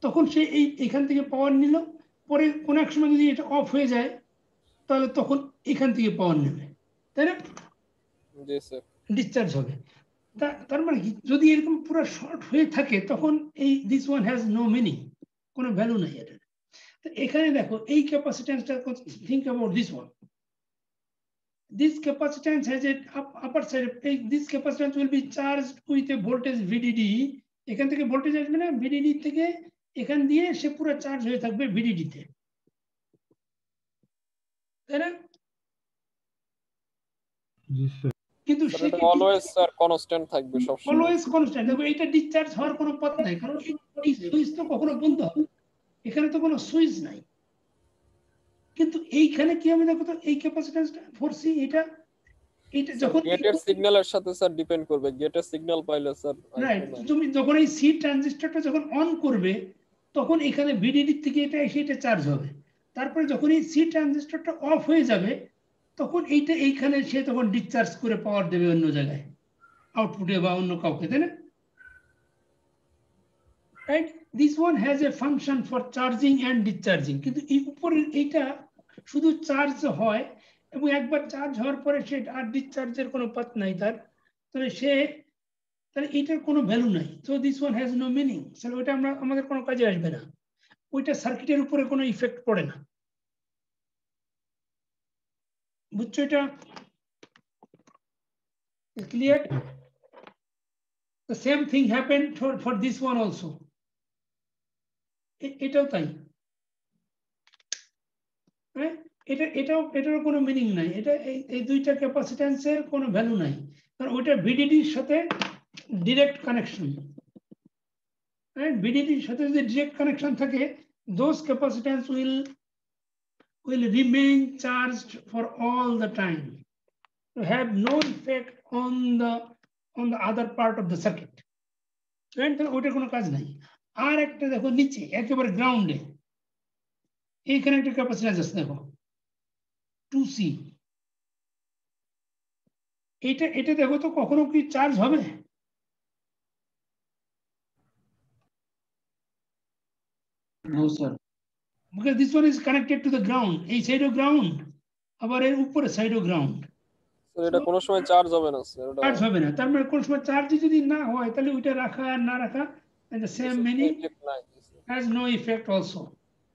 A: তখন সে এখান থেকে পাওয়ার নিল, পরে কোনো এক সময় যদি এটা অফ হয়ে যায় তাহলে তখন এখান থেকে পাওয়ার নেবে, তাই না?
F: জি স্যার।
A: ডিসচার্জ হবে। তার মানে কি, যদি এরকম পুরো শর্ট হয়ে থাকে তখন এই this one has no meaning, কোনো ভ্যালু নাই এটার। তো এখানে দেখো এই ক্যাপাসিট্যান্সটা, think about this one, this capacitance has a upper side, this capacitance will be charged with a voltage VDD, এখান থেকে ভোল্টেজ আসবে না, VDD থেকে এখান দিয়ে সে পুরো চার্জ হয়ে থাকবে VDD তে, তাই না?
D: জি স্যার।
A: কিন্তু
F: স্যার এটা অলওয়েজ স্যার কনস্ট্যান্ট থাকবে সব সময়।
A: অলওয়েজ কনস্ট্যান্ট, দেখো এটা ডিসচার্জ হওয়ার কোনো পথ নাই, কারণ এই সুইচ তো কখনো বন্ধ হবে, এখানে তো কোনো সুইচ নাই। কিন্তু এইখানে কি হবে দেখো তো, এই ক্যাপাসিট্যান্সটা 4C, এটা যখন
F: গেটের সিগন্যালের সাথে স্যার ডিপেন্ড করবে, গেটের সিগন্যাল পাইলে স্যার।
A: রাইট, তুমি যখন এই সি ট্রানজিস্টরটা যখন অন করবে তখন এখানে ভিডিডি থেকে এটা এসে এটা চার্জ হবে, তারপরে যখন এই সি ট্রানজিস্টরটা অফ হয়ে যাবে তখন এইটা এইখানে সে তখন ডিসচার্জ করে পাওয়ার দেবে অন্য জায়গায়, আউটপুটে বা অন্য কাউকে, তাই না? Right, this one has a function for charging and discharging, কিন্তু এই উপরের এইটা শুধু চার্জ হয় এবং একবার চার্জ হওয়ার পরে সে আর ডিসচার্জের কোনো পথ নাই তার, তাহলে এটার কোনো ভ্যালু নাই। So this one has no meaning, তাহলে ওইটা আমাদের কোনো কাজে আসবে না, ওইটা সার্কিটের উপরে কোনো ইফেক্ট পড়ে না, বুঝছো? এটা clear? The same thing happened for this one also, এটাও তাই, এটারও কোনো মিনিং নাই, এটা এই দুইটা ক্যাপাসিট্যান্সের কোনো ভ্যালু নাই, কারণ ওইটা ভিডিডির সাথে ডিরেক্ট কানেকশন, ভিডিডির সাথে যদি ডিরেক্ট কানেকশন থাকে, those capacitance will remain charged for all the time, to have no effect on the other part of the circuit, ওইটার কোনো কাজ নাই। আর একটা দেখো নিচে একেবারে গ্রাউন্ডে এইখানে একটা ক্যাপাসিট্যান্স আছে দেখো 2C, এটা দেখো তো কখনো কি চার্জ হবে?
G: No sir.
A: Because this one is connected to the ground, এই সাইডও গ্রাউন্ড আবার এর উপরে সাইডও গ্রাউন্ড,
F: স্যার এটা কোনো সময় চার্জ হবে না স্যার। এটা
A: চার্জ হবে না, তার মানে কোন সময় চার্জ যদি না হয় তাহলে ওইটা রাখা আর না রাখা the same meaning, has no effect also।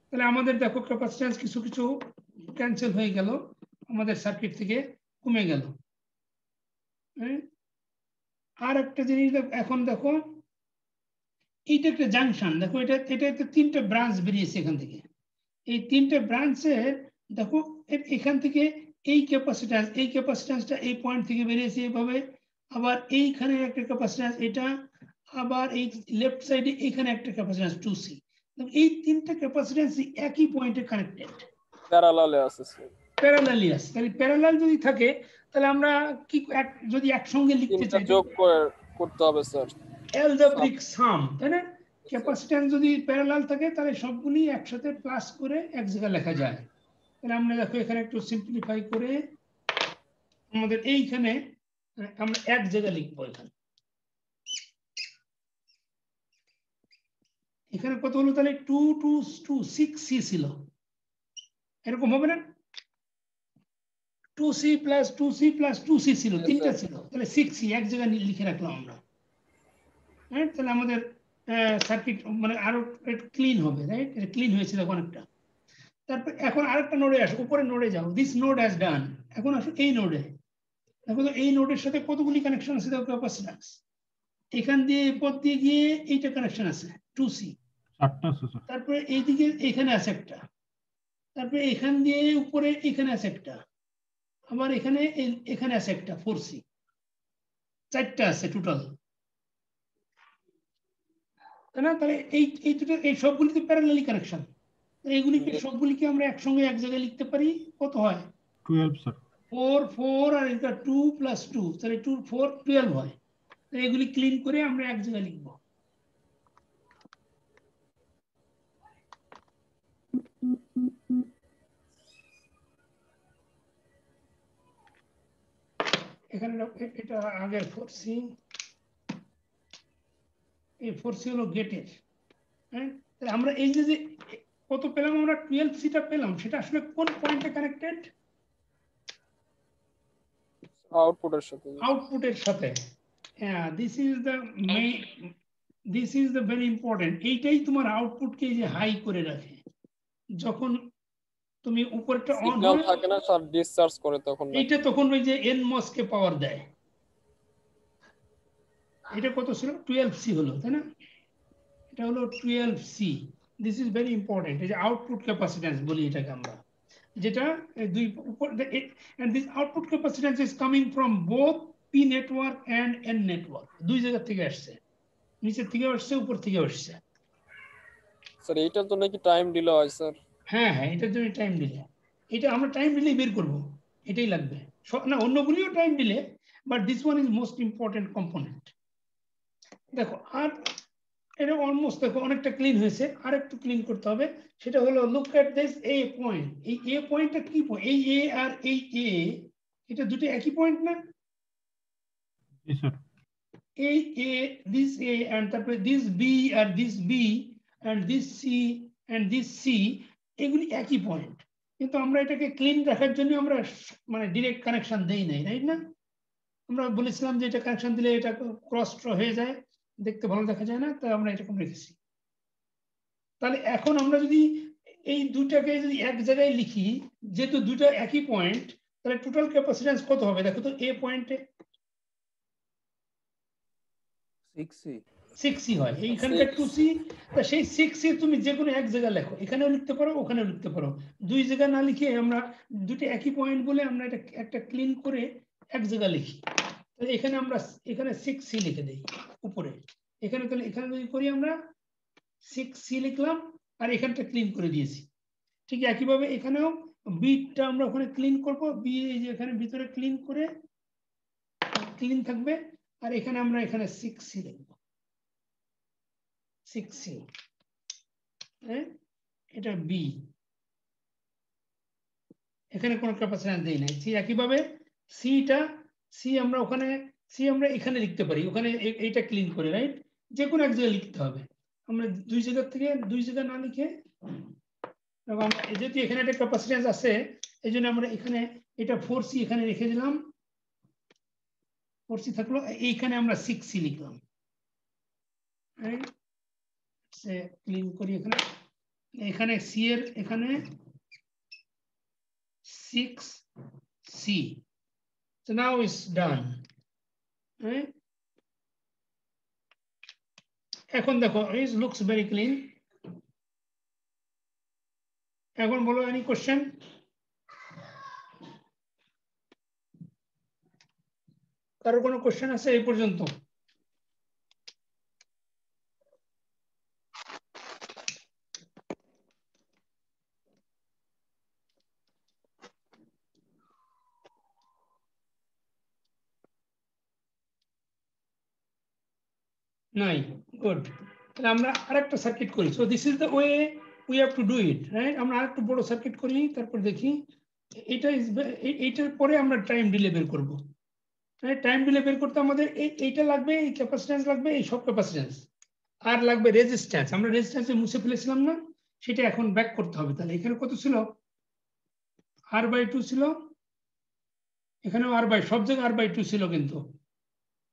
A: তাহলে আমাদের দেখো ক্যাপাসিট্যান্স কিছু কিছু ক্যান্সেল হয়ে গেল, আমাদের সার্কিট থেকে কমে গেল। আর একটা জিনিস এখন দেখো, এইটা একটা জাংশন, দেখো এটা তিনটা ব্রাঞ্চ বেরিয়েছে এখান থেকে, এই তিনটা ব্রাঞ্চের দেখো এখান থেকে এই ক্যাপাসিট্যান্সটা এই পয়েন্ট থেকে বেরিয়েছে এইভাবে, আবার এইখানে একটা ক্যাপাসিট্যান্স এটা, আবার এই লেফট সাইডে এখানে একটা ক্যাপাসিট্যান্স 2C, এই তিনটা ক্যাপাসিট্যান্স একই পয়েন্টে কানেক্টেড,
F: প্যারালালে আছে স্যার।
A: প্যারালালি আছে। তাহলে প্যারালাল যদি থাকে তাহলে আমরা কি যদি একসঙ্গে লিখতে চাই
F: যোগ করতে হবে স্যার,
A: অ্যালজেব্রিক সাম, তাই না? ক্যাপাসিট্যান্স যদি প্যারালাল থাকে তাহলে সবগুলি একসাথে প্লাস করে এক জায়গায় লেখা যায়। তাহলে আমরা দেখো এখানে একটু সিম্পলিফাই করে আমাদের এইখানে আমরা এক জায়গায় লিখবো, এখানে কত হলো তাহলে 2 2 2 6C ছিল, এরকম হবে না? 2C plus 2C plus 2C ছিল, তিনটা ছিল, তাহলে 6C এক জায়গায় লিখে রাখলাম আমরা। হ্যাঁ, তাহলে আমাদের সার্কিট মানে আরো ক্লিন হবে, রাইট? এটা ক্লিন হয়েছে দেখো অনেকটা। তারপর এখন আরেকটা নোডে আসো, উপরে নোডে যাও, দিস নোড হ্যাজ ডান। এখন আসো এই নোডে, দেখো তো এই নোডের সাথে কতগুলি কানেকশন আছে দেখো ক্যাপাসিট্যান্স, এখান দিয়ে এই পথ দিয়ে গিয়ে এইটা কানেকশন আছে 2C,
D: 4টা আছে স্যার।
A: তারপরে এইদিকে এখানে আছে একটা, তারপরে এখান দিয়ে উপরে এখানে আছে একটা, আবার এখানে আছে একটা 4C, 4টা আছে টোটাল, তাই না? তাহলে এই দুটো এই সবগুলিতে প্যারালালি কানেকশন, এইগুলিকে সবগুলিকে আমরা একসঙ্গে এক জায়গায় লিখতে পারি। কত হয়?
D: 12 স্যার।
A: 4 আর এটা 2 + 2, তাহলে 2 4 12 হয়। এগুলি ক্লিন করে আমরা এক জায়গায় লিখব। এখানে এটা আগে 4C, এই 4C হলো গেটের। হ্যাঁ, তাহলে আমরা এই যে কত পেলাম, আমরা 12Cটা পেলাম, সেটা আসলে কোন পয়েন্টে কানেক্টেড?
F: আউটপুটের সাথে।
A: আউটপুটের সাথে। হ্যাঁ, this is the very important. এইটাই তোমার আউটপুটকে যে হাই করে রাখে। যখন তুমি উপরটা অন
F: সিগন্যাল
A: হয়,
F: থাকে না স্যার, ডিসচার্জ করে তখন না।
A: এইটা তখন ওই যে NMOS কে পাওয়ার দেয়। এটা কত ছিল? 12C হলো, তাই না? এটা হলো 12C। This is very important. এই যে আউটপুট ক্যাপাসিট্যান্স বলি এটাকে আমরা, যেটা দুই উপর, and this output capacitance is coming from both P network and N network, দুই জায়গা থেকে আসছে, নিচের থেকে আসছে, উপর থেকে আসছে।
F: স্যার এইটার জন্য কি টাইম ডিলে হয় স্যার?
A: হ্যাঁ হ্যাঁ, এটার জন্য টাইম ডিলে। এটা আমরা টাইম ডিলে বের করব, এটাই লাগবে। না, অন্যগুলিও time delay, but this one is most important component. দেখো, আর এটা অলমোস্ট দেখো অনেকটা ক্লিন হয়েছে, আর একটু ক্লিন করতে হবে। সেটা হলো look at this A point. এই A পয়েন্টটা কি? এই A আর এই A, এটা দুটো একই পয়েন্ট না?
D: জি স্যার।
A: এই A, this A, and তারপরে this B আর this B and this C and this C, এগুলি একই পয়েন্ট। কিন্তু আমরা এটাকে ক্লিন রাখার জন্য আমরা মানে ডিরেক্ট কানেকশন দেই নাই, রাইট না? আমরা বলেছিলাম যে এটা কানেকশন দিলে এটা ক্রস হয়ে যায়, দেখতে ভালো দেখা যায় না, তাই আমরা এরকম রেখেছি। তাহলে এখন আমরা যদি এই দুটাকে যদি এক জায়গায় লিখি, যেহেতু দুটো একই পয়েন্ট, তাহলে টোটাল ক্যাপাসিট্যান্স কত হবে? দেখো তো, A পয়েন্টে 6C হয়, এইখানকার 2C, তা সেই 6C তুমি যে কোনো এক জায়গায় লেখো, এখানেও লিখতে পারো, ওখানেও লিখতে পারো। দুই জায়গা না লিখে আমরা দুটো একই পয়েন্ট বলে আমরা এটা একটা ক্লিন করে এক জায়গায় লিখি। তাহলে এখানে আমরা এখানে 6C লিখে দেই উপরে। এখানে তাহলে এখানে যদি করি আমরা 6C লিখলাম, আর এখানটা ক্লিন করে দিয়েছি। ঠিক একইভাবে এখানেও বিটটা আমরা ওখানে ক্লিন করব, বি এই যে এখানে ভিতরে ক্লিন করে ক্লিন থাকবে, আর এখানে আমরা এখানে 6C লিখব, 6C। হ্যাঁ, এটা বি, এখানে কোনো ক্যাপাসিট্যান্স দেই নাই। ঠিক একইভাবে সি আমরা ওখানে, সি আমরা এখানে লিখতে পারি, ওখানে এইটা ক্লিন করে, রাইট? যে কোনো এক জায়গায় লিখতে হবে। আমরা দুই জায়গা থেকে দুই জায়গা না লিখে, যেহেতু এখানে একটা ক্যাপাসিট্যান্স আছে, এই জন্য আমরা এখানে এটা 4C এখানে রেখে দিলাম, 4C থাকলো, এইখানে আমরা 6C লিখলাম। ক্লিন করি এখানে, এখানে সি এর এখানে 6C, so now it's done, right? এখন দেখো, it looks very clean. এখন বলো, any question? কারো কোনো কোশ্চেন আছে এই পর্যন্ত? নাই, গুড। তাহলে আমরা আরেকটা সার্কিট করি। So this is the way we have to do it, right? আমরা আরেকটু বড় সার্কিট করি, তারপর দেখি। এইটার পরে আমরা টাইম ডিলে বের করব। টাইম ডিলে বের করতে আমাদের এইটা লাগবে, এই ক্যাপাসিট্যান্স লাগবে, এই সব ক্যাপাসিট্যান্স, আর লাগবে রেজিস্ট্যান্স। আমরা রেজিস্ট্যান্সে মুছে ফেলেছিলাম না, সেটা এখন ব্যাক করতে হবে। তাহলে এখানে কত ছিল? R/2 ছিল, এখানেও সব জায়গায় R/2 ছিল, কিন্তু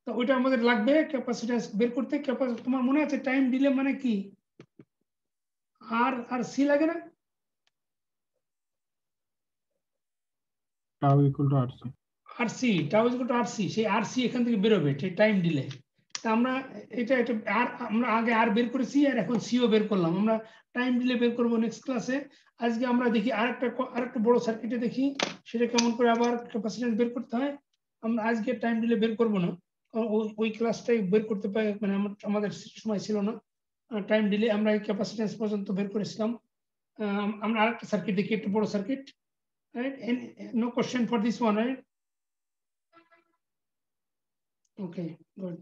A: তো ওইটা আমাদের লাগবে ক্যাপাসিট্যান্স বের করতে। তোমার মনে আছে টাইম ডিলে মানে কি? আর সি লাগে না?
D: Tau equal to RC.
A: RC, tau equal to RC, সেই RC এখান থেকে বেরোবে, সেই টাইম ডিলে। আমরা এটা আর আমরা আগে আর বের করেছি আর এখন সিও বের করলাম, আমরা টাইম ডিলে বের করব নেক্সট ক্লাসে। আজকে আমরা দেখি আরেকটা বড় সার্কিটে দেখি সেটা কেমন করে আবার ক্যাপাসিট্যান্স বের করতে হয়। আমরা আজকে টাইম ডিলে বের করব না, ওই ক্লাসটাই বের করতে পারি, মানে আমাদের সময় ছিল না। টাইম ডিলে আমরা এই ক্যাপাসিট্যান্স পর্যন্ত বের করেছিলাম। আমরা আরেকটা সার্কিট দেখি, একটু বড় circuit, right? No question for this one, right? Okay, good.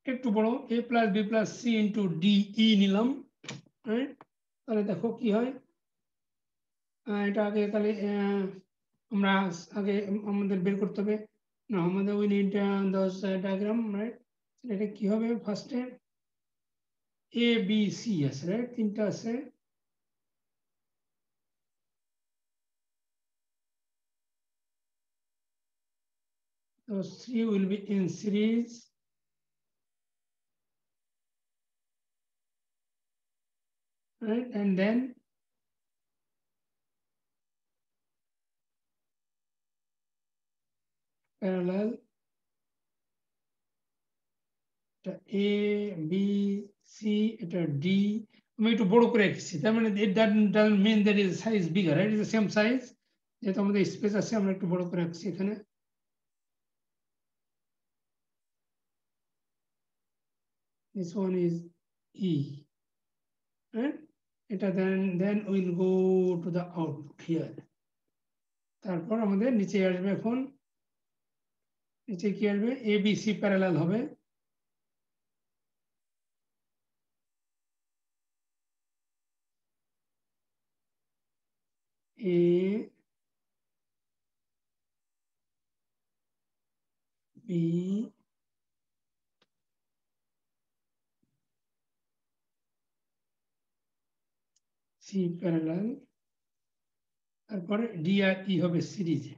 A: একটু বড়, a plus b plus c into D E নিলাম, তাহলে দেখো কি হয়। এটা আগে তাহলে আমরা আগে আমাদের বের করতে হবে না, আমাদের we need those diagram, right? এটা কি হবে? ফার্স্টে a b c আছে, রাইট? তিনটা আছে। Those three will be in series. Right, and then parallel. A, B, C, এটা D. আমি একটু বড় করে রেখেছি, তার মানে it doesn't mean that is size bigger, right? It's the same size. যেহেতু আমাদের স্পেস আছে, আমরা একটু বড় করে রাখছি এখানে। This one is E, right? এটা then we'll go to the output here. তারপর আমাদের নিচে আসবে, এখন নিচে কি আসবে? ABC প্যারালাল হবে। A, B, C প্যারালাল, তারপরে ডি আর ই হবে সিরিজে।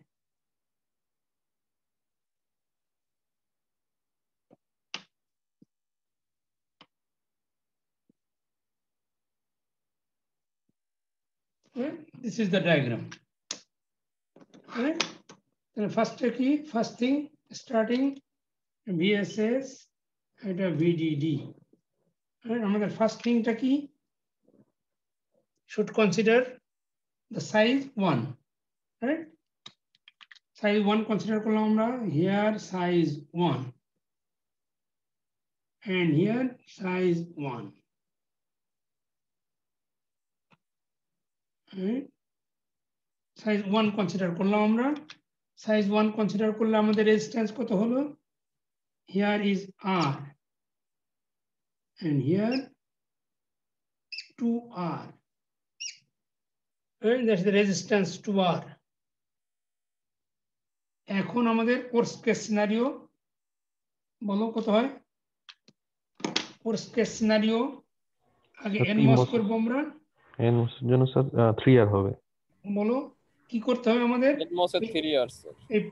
A: This is the diagram. Right? First key, first thing, starting VSS and a VDD. Right? Another first thing key should consider the size 1. Right? Size 1 consider kolomra here size 1 and here size 1. Right? Size 1 consider করলাম আমরা। Size 1 consider করলে আমাদের resistance কত হলো? Here is R and here 2R, and that's the resistance to R. এখন আমাদের worst case scenario বলো কত হয়? Worst case scenario আগে NMOS করব আমরা।
H: NMOS জন্য স্যার 3R হবে।
A: বলো কি করতে হবে আমাদের?
F: NMOS এর 3R স্যার। এই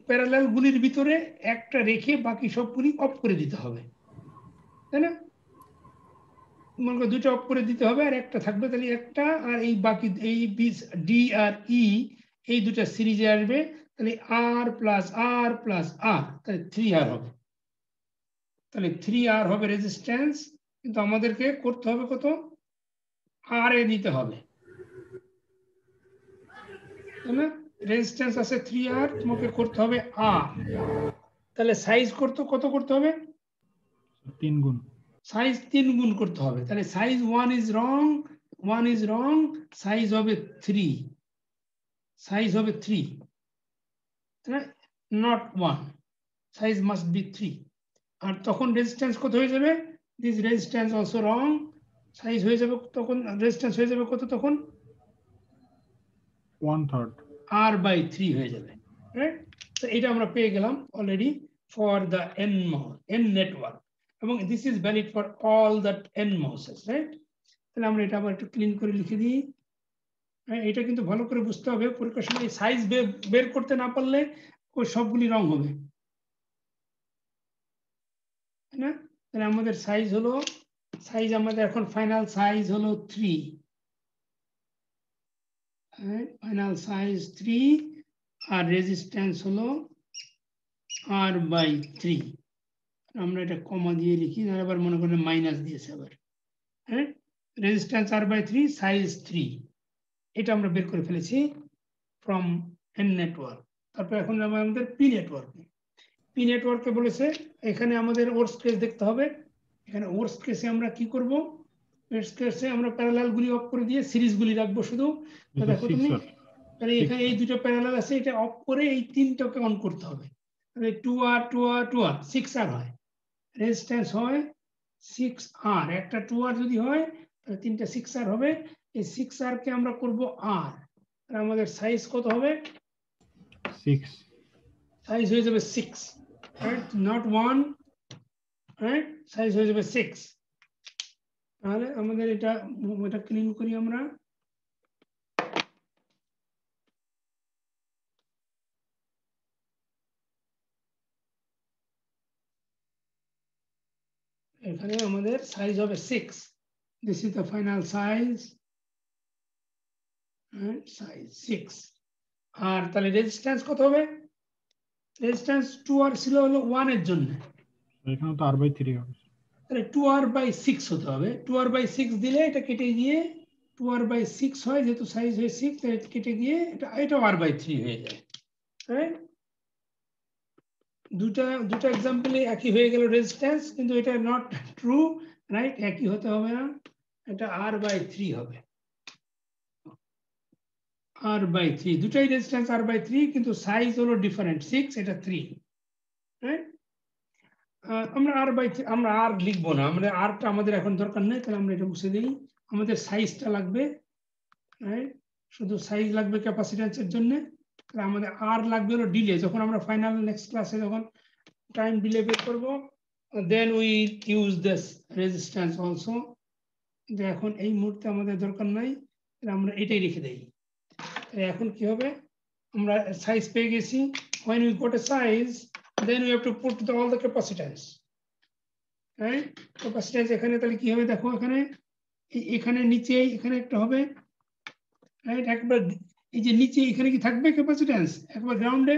F: প্যারালাল গুলির ভিতরে একটা রেখে বাকি সবগুলি অফ করে দিতে হবে, তাই না? মনে করো দুটো অফ করে দিতে হবে আর একটা থাকবে, তাহলে একটা, আর এই বাকি এই ডি আর ই এই দুটো সিরিজে আসবে, তাহলে আর প্লাস আর প্লাস আর, তাহলে 3R হবে। তাহলে 3R হবে রেজিস্ট্যান্স, কিন্তু আমাদেরকে করতে হবে কত? আর এ নিতে হবে, তাই না? রেজিস্ট্যান্স আছে 3R, তোমাকে করতে হবে আর। তাহলে সাইজ কত করতে হবে?
D: 3 গুণ।
A: সাইজ 3 গুণ করতে হবে। তাহলে সাইজ 1 is wrong, সাইজ হবে 3, সাইজ হবে 3, not 1, সাইজ মাস্ট বি 3। আর তখন রেজিস্ট্যান্স কত হয়ে যাবে? This resistance also wrong, size হয়ে যাবে তখন, রেজিস্ট্যান্স হয়ে যাবে কত তখন?
D: 1/3
A: R/3 হয়ে যাবে, রাইট? তো এটা আমরা পেয়ে গেলাম already for the n network, এবং this is valid for all that n MOSes, right? তাহলে আমরা এটা আবার একটু ক্লিন করে লিখে দিই। এটা কিন্তু ভালো করে বুঝতে হবে, পরীক্ষার সময় সাইজ বের করতে না পারলে ওই সবগুলি রং হবে, তাই না? তাহলে আমাদের সাইজ হলো, সাইজ আমাদের এখন ফাইনাল সাইজ হলো 3, ফাইনাল সাইজ 3, আর রেজিস্ট্যান্স হলো R/3। আমরা এটা কমা দিয়ে লিখি, আর আবার মনে করেন মাইনাস দিয়েছে আবার, হ্যাঁ। রেজিস্ট্যান্স R/3, সাইজ 3, এটা আমরা বের করে ফেলেছি ফ্রম এন নেটওয়ার্ক। তারপর এখন আমাদের পি নেটওয়ার্কে, পি নেটওয়ার্কে বলেছে এখানে আমাদের ওয়ার্স্ট কেস দেখতে হবে। এখানে ওয়ার্স্ট কেসে আমরা কি করব, ওয়ার্স্ট কেসে আমরা প্যারালাল গুলি অফ করে দিয়ে সিরিজ গুলি রাখবো শুধু। দেখো তুমি তাহলে এখানে এই দুটো প্যারালাল আছে, এটা অফ করে এই তিনটাকে অন করতে হবে। তাহলে 2R 2R 2R 6R হয়, রেজিস্ট্যান্স হয় 6R। একটা 2R যদি হয় তাহলে তিনটা 6R হবে। এই 6R কে আমরা করব R, তাহলে আমাদের সাইজ কত হবে?
D: 6।
A: সাইজ হয়ে যাবে 6, রাইট, নট 1, রাইট, সাইজ হয়ে যাবে 6। তাহলে আমাদের এটা ক্লিন করি আমরা। এখানে আমাদের সাইজ হবে 6, this is the final size, size 6। আর তাহলে রেজিস্ট্যান্স কত হবে? রেজিস্ট্যান্স 2R ছিল হলো 1 এর জন্য,
D: এখানে তো R/3 হবে,
A: তাহলে 2R/6 হতে হবে। 2R/6 দিলে এটা কেটে গিয়ে 2R/6 হয়, যেহেতু সাইজ হয়ে 6, তাই কেটে গিয়ে এটা R/3 হয়ে যায়, রাইট। দুটা এক্সাম্পলে একই হয়ে গেল রেজিস্ট্যান্স, কিন্তু এটা নট ট্রু, রাইট, একই হতে হবে না, এটা R/3 হবে, R/3। দুটাই রেজিস্ট্যান্স R/3, কিন্তু সাইজ হলো ডিফারেন্ট, 6 এটা 3, রাইট। আমরা R/3 আমরা আর লিখবো না, আমরা আরটা আমাদের এখন দরকার নেই, তাহলে আমরা এটা মুছে দিই। আমাদের সাইজটা লাগবে, রাইট, শুধু সাইজ লাগবে ক্যাপাসিট্যান্সের জন্য। তাহলে আমাদের আর লাগবে হলো ডিলে, যখন আমরা ফাইনাল নেক্সট ক্লাসে যখন টাইম ডিলে বের করব, then we use this resistance also. কিন্তু এখন এই মুহূর্তে আমাদের দরকার নাই, তাহলে আমরা এটাই রেখে দেই। এখন কি হবে, আমরা সাইজ পেয়ে গেছি। when we got a size, then we have to put all the capacitance, right? Capacitance এখানে তাহলে কি হবে দেখো, এখানে নিচে এখানে একটা হবে, রাইট। একবার এই যে নিচে এখানে কি থাকবে ক্যাপাসিট্যান্স, একবার গ্রাউন্ডে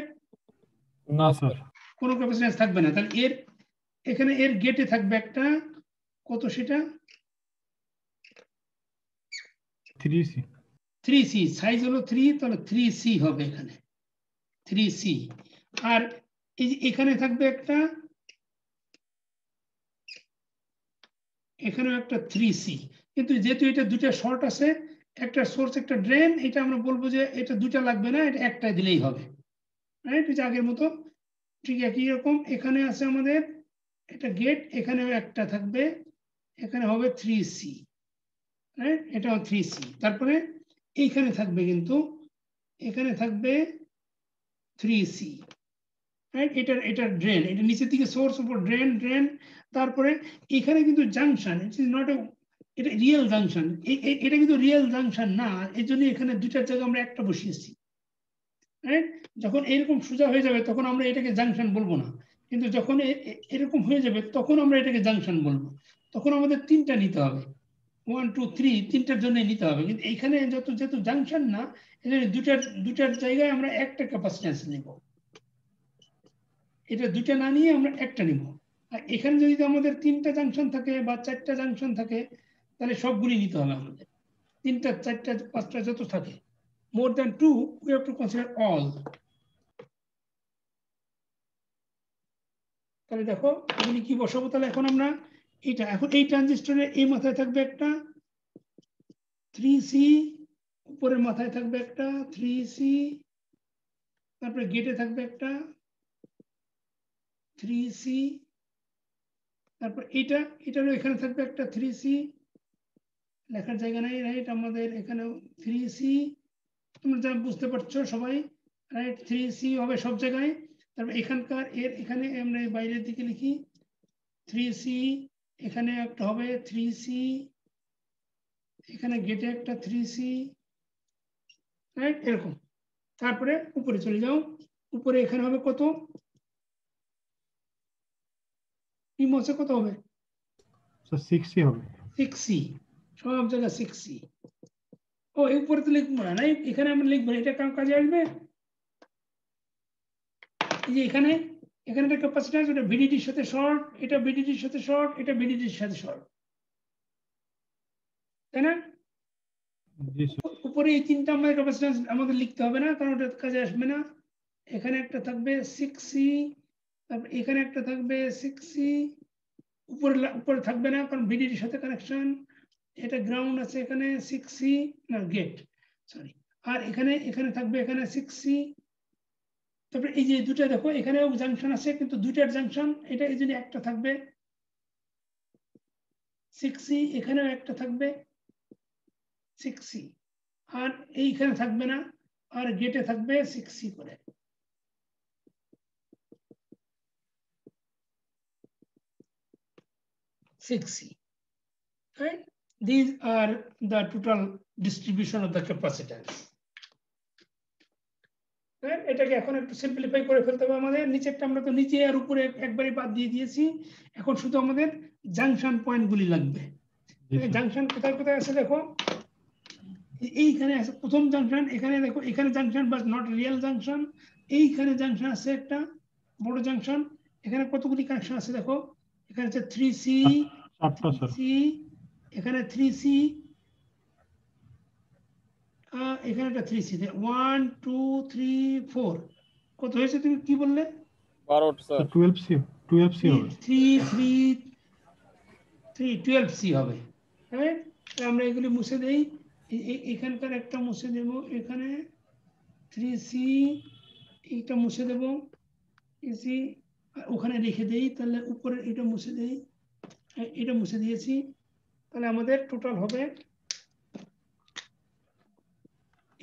D: না স্যার,
A: কোনো ক্যাপাসিট্যান্স থাকবে না। তাহলে এখানে এর গেটে থাকবে একটা, কত সেটা
D: 3C।
A: 3C, সাইজ হলো 3, তাহলে 3C হবে এখানে, 3C। আর এই যে এখানে থাকবে একটা, এখানেও একটা 3C, কিন্তু যেহেতু এটা দুটো শর্ট আছে, একটা সোর্স একটা ড্রেন, এটা আমরা বলবো যে এটা দুটো লাগবে না, এটা একটা দিলেই হবে, রাইট। এটা আগের মতো ঠিক একই রকম। এখানে আছে আমাদের এটা গেট, এখানেও একটা থাকবে, এখানে হবে 3C, রাইট, এটাও 3C। তারপরে এইখানে থাকবে, কিন্তু এখানে থাকবে 3C, রাইট। এটা ড্রেন, এটা নিচের দিকে সোর্স, উপর ড্রেন। তারপরে এখানে কিন্তু জাংশন, ইট ইজ নট এটা রিয়েল জাংশন, এটা কিন্তু রিয়েল জাংশন না, এই জন্য এখানে দুটার জায়গায় আমরা একটা বসিয়েছি, রাইট। যখন এরকম সোজা হয়ে যাবে তখন আমরা এটাকে জাংশন বলবো না, কিন্তু যখন এরকম হয়ে যাবে তখন আমরা এটাকে জাংশন বলবো। তখন আমাদের তিনটা নিতে হবে, 1 2 3, তিনটার জন্য নিতে হবে। কিন্তু এইখানে যেহেতু জাংশন না, এখানে দুটার জায়গায় আমরা একটা ক্যাপাসিট্যান্স নিব, এটা দুটা না নিয়ে আমরা একটা নিব। আর এখানে যদি আমাদের তিনটা জাংশন থাকে বা চারটা জাংশন থাকে, তাহলে সবগুলি নিতে হবে আমাদের, তিনটা চারটা পাঁচটা যত থাকে, more than 2 we have to consider all। তাহলে দেখো এগুলি কি বসাবো, তাহলে এখন আমরা এখন এই ট্রানজিস্টরের এই মাথায় থাকবে একটা 3C, উপরের মাথায় থাকবে একটা 3C, তারপরে গেটে থাকবে একটা 3C, তারপর এটারও এখানে থাকবে একটা 3C, লেখার জায়গা নাই, রাইট। আমাদের এখানেও 3C, তোমরা যা বুঝতে পারছো সবাই, রাইট, 3C হবে সব জায়গায়। তারপর এখানকার এখানে আমরা বাইরের দিকে লিখি 3C, এখানে একটা হবে 3C, এখানে গেটে একটা 3C, রাইট? এরকম। তারপরে উপরে চলে যাও, উপরে এখানে হবে কত? পিমসে কত হবে?
D: স্যার 6C হবে।
A: 6C, সব জায়গায় 6C। ও এই উপরে তো লিখবো না, রাইট? এখানে আমরা লিখবো না, এটা কার কাজে আসবে? এই যে এখানে একটা ক্যাপাসিট্যান্স, এটা ভিডিডির সাথে শর্ট, এটা ভিডিডির সাথে শর্ট, এটা ভিডিডির সাথে শর্ট, তাই না?
D: জি স্যার।
A: উপরে এই তিনটা আমাদের ক্যাপাসিট্যান্স আমাদের লিখতে হবে না, কারণ ওটা কাজে আসবে না। এখানে একটা থাকবে 6C, তারপর এখানে একটা থাকবে 6C, উপরে থাকবে না কারণ ভিডিডির সাথে কানেকশন। এটা গ্রাউন্ড আছে এখানে 6C, না গেট, সরি। আর এখানে থাকবে এখানে 6C। তারপরে এই যে দুটো দেখো এখানেও জাংশন আছে, কিন্তু দুইটার জাংশন এটা, এই জন্য একটা থাকবে 6C, এখানেও একটা থাকবে 6C, আর এইখানে থাকবে না, আর গেটে থাকবে 6C করে। Right? These are the total distribution of the capacitance. এটাকে এখন একটু সিম্পলিফাই করে ফেলতে হবে আমাদের। নিচেরটা আমরা তো নিচে আর উপরে একবারে বাদ দিয়ে দিয়েছি, এখন শুধু আমাদের জাংশন পয়েন্ট গুলি লাগবে। জাংশন কোথায় কোথায় আছে দেখো, এইখানে আছে প্রথম জাংশন, এখানে দেখো এখানে junction but not real junction. এইখানে জাংশন আছে একটা বড় জাংশন, এখানে কতগুলি কানেকশন আছে দেখো, এখানে আছে 3C, 3C, এখানে 3C, এখানে একটা 3C, 1 2 3 4, কত হয়েছে তুমি কি বললে?
D: 12 স্যার। 12C হবে।
A: 12C হবে, রাইট? আমরা এগুলি মুছে দেই, এখানকার একটা মুছে দেব, এখানে 3C, এইটা মুছে দেব, এসি ওখানে রেখে দেই, তাহলে উপরে এটা মুছে দেই, এটা মুছে দিয়েছি, তাহলে আমাদের টোটাল হবে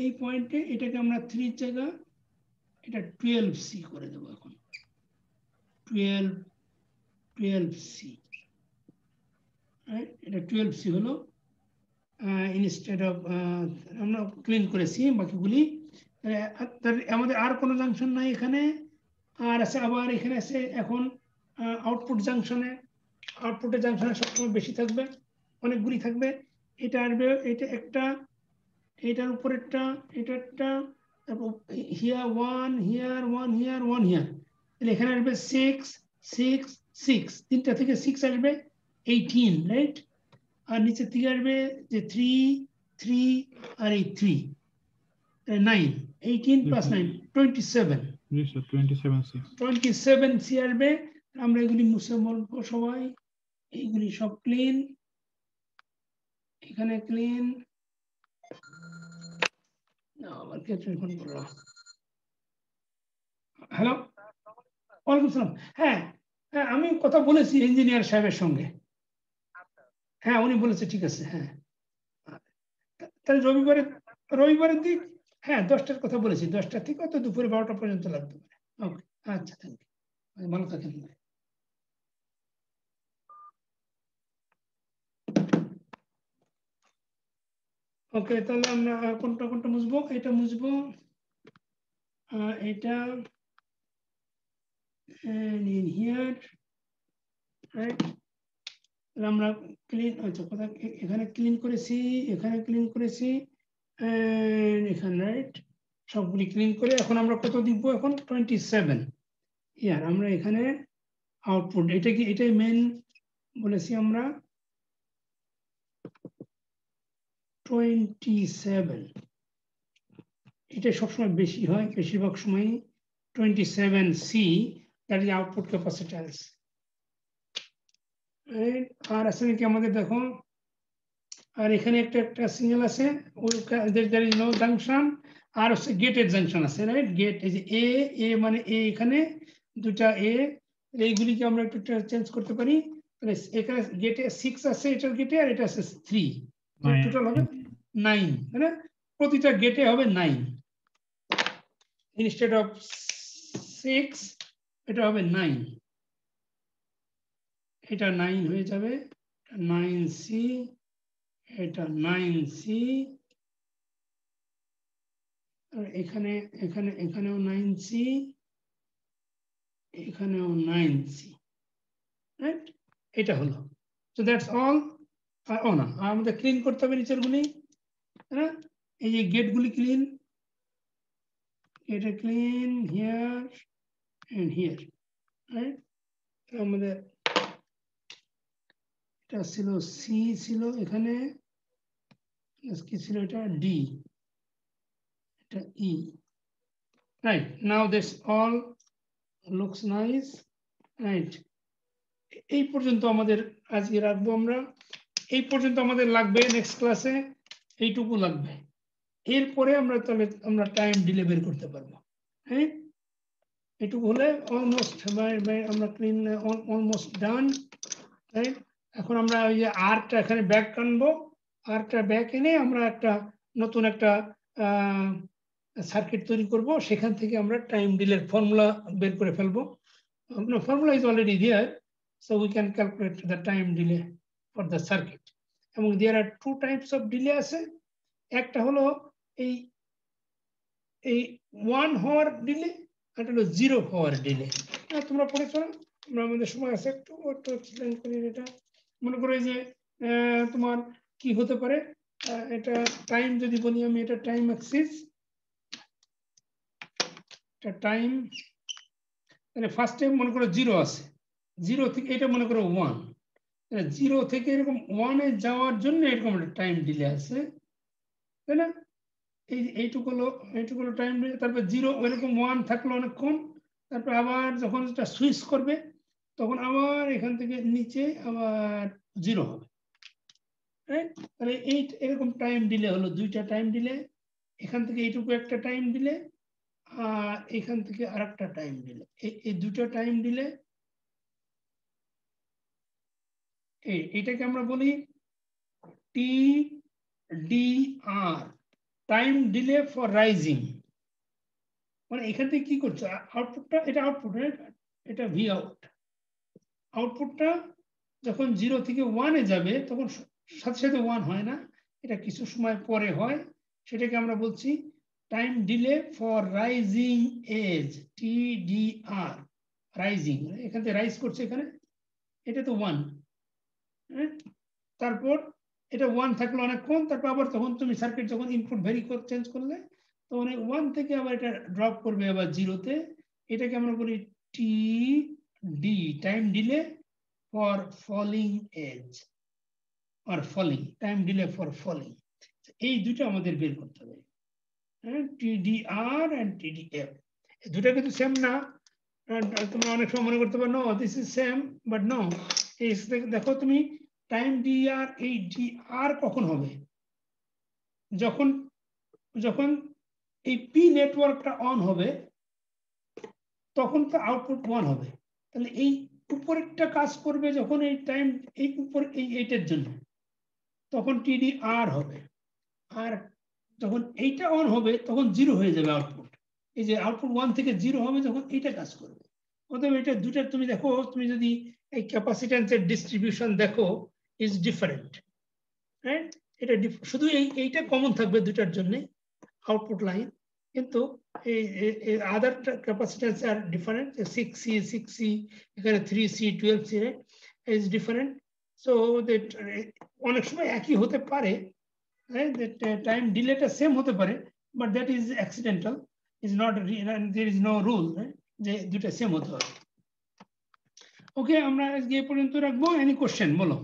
A: এই পয়েন্টে, এটাকে আমরা 3 জায়গা এটা 12C করে দেব। এখন 12C, এটা 12C হলো, ইনস্টেড অফ আমরা ক্লিন করেছি বাকিগুলি। আমাদের আর কোনো জাংশন নাই এখানে, আর আছে আবার এখানে আছে এখন আউটপুট জাংশনে, আউটপুটের জাংশনে সবসময় বেশি থাকবে, অনেকগুলি থাকবে। এটা আসবে, এটা একটা, এটার উপরেরটা, এটা একটা, তারপর হিয়ার 1, হিয়ার 1, হিয়ার 1, হিয়ার, তাহলে এখানে আসবে 6 6 6, তিনটা থেকে 6 আসবে 18, রাইট? আর নিচে থেকে আসবে যে 3 3 আর এই 3, 9, 18 প্লাস 9 27।
D: জি স্যার 27C।
A: 27C আসবে। আমরা এগুলি মুছে বলবো সবাই, এইগুলি সব ক্লিন, এখানে ক্লিন। আবার কে ফোন করলো? হ্যালো, ওয়ালাইকুম সালাম। হ্যাঁ হ্যাঁ, আমি কথা বলেছি ইঞ্জিনিয়ার সাহেবের সঙ্গে, হ্যাঁ উনি বলেছে ঠিক আছে। হ্যাঁ, তাহলে রবিবারের দিক, হ্যাঁ 10টার কথা বলেছি, 10টা থেকে তো দুপুরে 12টা পর্যন্ত লাগতে পারে। ওকে, আচ্ছা, থ্যাংক ইউ, ভালো থাকেন। ওকে, তাহলে আমরা কোনটা কোনটা মুছবো? এটা মুছবো, এটা হিয়ার, রাইট? আমরা ক্লিন, আচ্ছা কোথায়, এখানে ক্লিন করেছি, এখানে ক্লিন করেছি, এখানে, রাইট? সবগুলি ক্লিন করে এখন আমরা কত দিব? এখন 27 ইয়ার। আমরা এখানে আউটপুট, এটা কি, এটাই মেন বলেছি আমরা 27, এটা সবসময় বেশি হয়, বেশিরভাগ সময় 27C, that is output capacitance. আর আছে নাকি আমাদের দেখো, আর এখানে একটা সিগন্যাল আছে, there is no junction, আর হচ্ছে গেটের জাংশন আছে, রাইট? গেট, এই যে এ মানে এ, এখানে দুটা এ, এইগুলিকে আমরা একটু চেঞ্জ করতে পারি। তাহলে এখানে গেটে 6 আছে, এটার গেটে, আর এটা আছে 3, টোটাল হবে 9, তাই না? প্রতিটা গেটে হবে 9, ইনস্টেড অফ 6 এটা হবে 9, এটা 9 হয়ে যাবে, 9C, এটা 9C, আর এখানে এখানে এখানেও 9C, এখানেও 9C, রাইট? এটা হলো, সো দ্যাটস অল। ও না, আমাদের ক্লিন করতে হবে নিচেরগুলি, হ্যাঁ? এই যে গেটগুলি ক্লিন, এটা clean here and here, right? আমাদের এটা ছিল সি, ছিল এখানে কি ছিল, এটা ডি, এটা E, right? Now this all looks nice, right? এই পর্যন্ত আমাদের আজকে রাখবো আমরা, এই পর্যন্ত আমাদের লাগবে, নেক্সট ক্লাসে এইটুকু লাগবে। এরপরে আমরা তাহলে আমরা টাইম ডিলে বের করতে পারবো, হ্যাঁ? এটুকু হলে অলমোস্ট আমরা ক্লিন, অলমোস্ট ডান, রাইট? এখন আমরা ওই যে আরটা এখানে ব্যাক আনবো, আরটা ব্যাক এনে আমরা একটা নতুন একটা সার্কিট তৈরি করব, সেখান থেকে আমরা টাইম ডিলের ফর্মুলা বের করে ফেলবো। Formula is already there, so we can calculate the time delay for the circuit. এবং there are two types of delay আছে, একটা হলো এই 1 hour delay, আর হলো 0 hour delay। তোমরা পড়েছো না? আমরা আমাদের সময় আছে একটু এক্সপ্লেইন করি। এটা মনে করো যে তোমার কি হতে পারে, এটা টাইম যদি বলি আমি, এটা টাইম অ্যাক্সিস, এটা টাইম, তাহলে ফার্স্ট টাইম মনে করো 0 আছে, 0 থেকে এটা মনে করো 1, 0 থেকে এরকম 1 এ যাওয়ার জন্য এরকম একটা টাইম ডিলে আছে, তাই না? এইটুকু হলো টাইম ডিলে। তারপর 0 এরকম 1 থাকলো অনেকক্ষণ, তারপর আবার যখন এটা সুইচ করবে তখন আবার এখান থেকে নিচে আবার 0 হবে, রাইট? তাহলে এরকম টাইম ডিলে হলো, দুইটা টাইম ডিলে, এখান থেকে এইটুকু একটা টাইম ডিলে, আর এখান থেকে আরেকটা টাইম ডিলে। এই দুটো টাইম ডিলে, এটাকে আমরা বলি TDR, time delay for rising. মানে এখান থেকে কি করছে, আউটপুটটা, এটা আউটপুট, এটা ভি আউট, আউটপুটটা যখন 0 থেকে 1 এ যাবে তখন সাথে সাথে 1 হয় না, এটা কিছু সময় পরে হয়, সেটাকে আমরা বলছি time delay for rising edge, TDR, rising. এখান থেকে রাইজ করছে, এখানে এটা তো 1, তারপর এটা 1 থাকলো অনেকক্ষণ, তারপর আবার তখন তুমি সার্কিট যখন ইনপুট ভেরি চেঞ্জ করলে তখন 1 থেকে আবার এটা ড্রপ করবে আবার 0-তে, এটাকে আমরা বলি TD, time delay for falling edge, আর falling, time delay for falling. এই দুটো আমাদের বের করতে হবে, TDR and TDF। দুটো কিন্তু সেম না, তোমরা অনেক সময় মনে করতে পারো no this is same, but no. দেখো তুমি টাইম ডিআর, এই ডিআর কখন হবে, যখন যখন এই পি নেটওয়ার্কটা অন হবে তখন তো আউটপুট 1 হবে। তাহলে এই উপরেরটা কাজ করবে যখন এই টাইম, এই উপর এইটার জন্য, তখন TDR হবে। আর যখন এইটা অন হবে তখন 0 হয়ে যাবে আউটপুট। এই যে আউটপুট 1 থেকে 0 হবে যখন এইটা কাজ করবে। অতএব এটা দুটো তুমি দেখো, তুমি যদি এই ক্যাপাসিট্যান্সের ডিস্ট্রিবিউশন দেখো ইজ ডিফারেন্ট, রাইট? এটা শুধু এইটা কমন থাকবে দুটার জন্য আউটপুট লাইন, কিন্তু এই আদার ক্যাপাসিট্যান্স আর ডিফারেন্ট, 6C, 6C, এখানে 3C, 12C is different. So that অনেক সময় একই হতে পারে, টাইম ডিলেটা সেম হতে পারে, but that is accidental, is not, there is no rule যে দুটো সেম হতে হবে। ওকে, আমরা আজকে এই পর্যন্ত রাখবো। এনি কোশ্চেন বলো?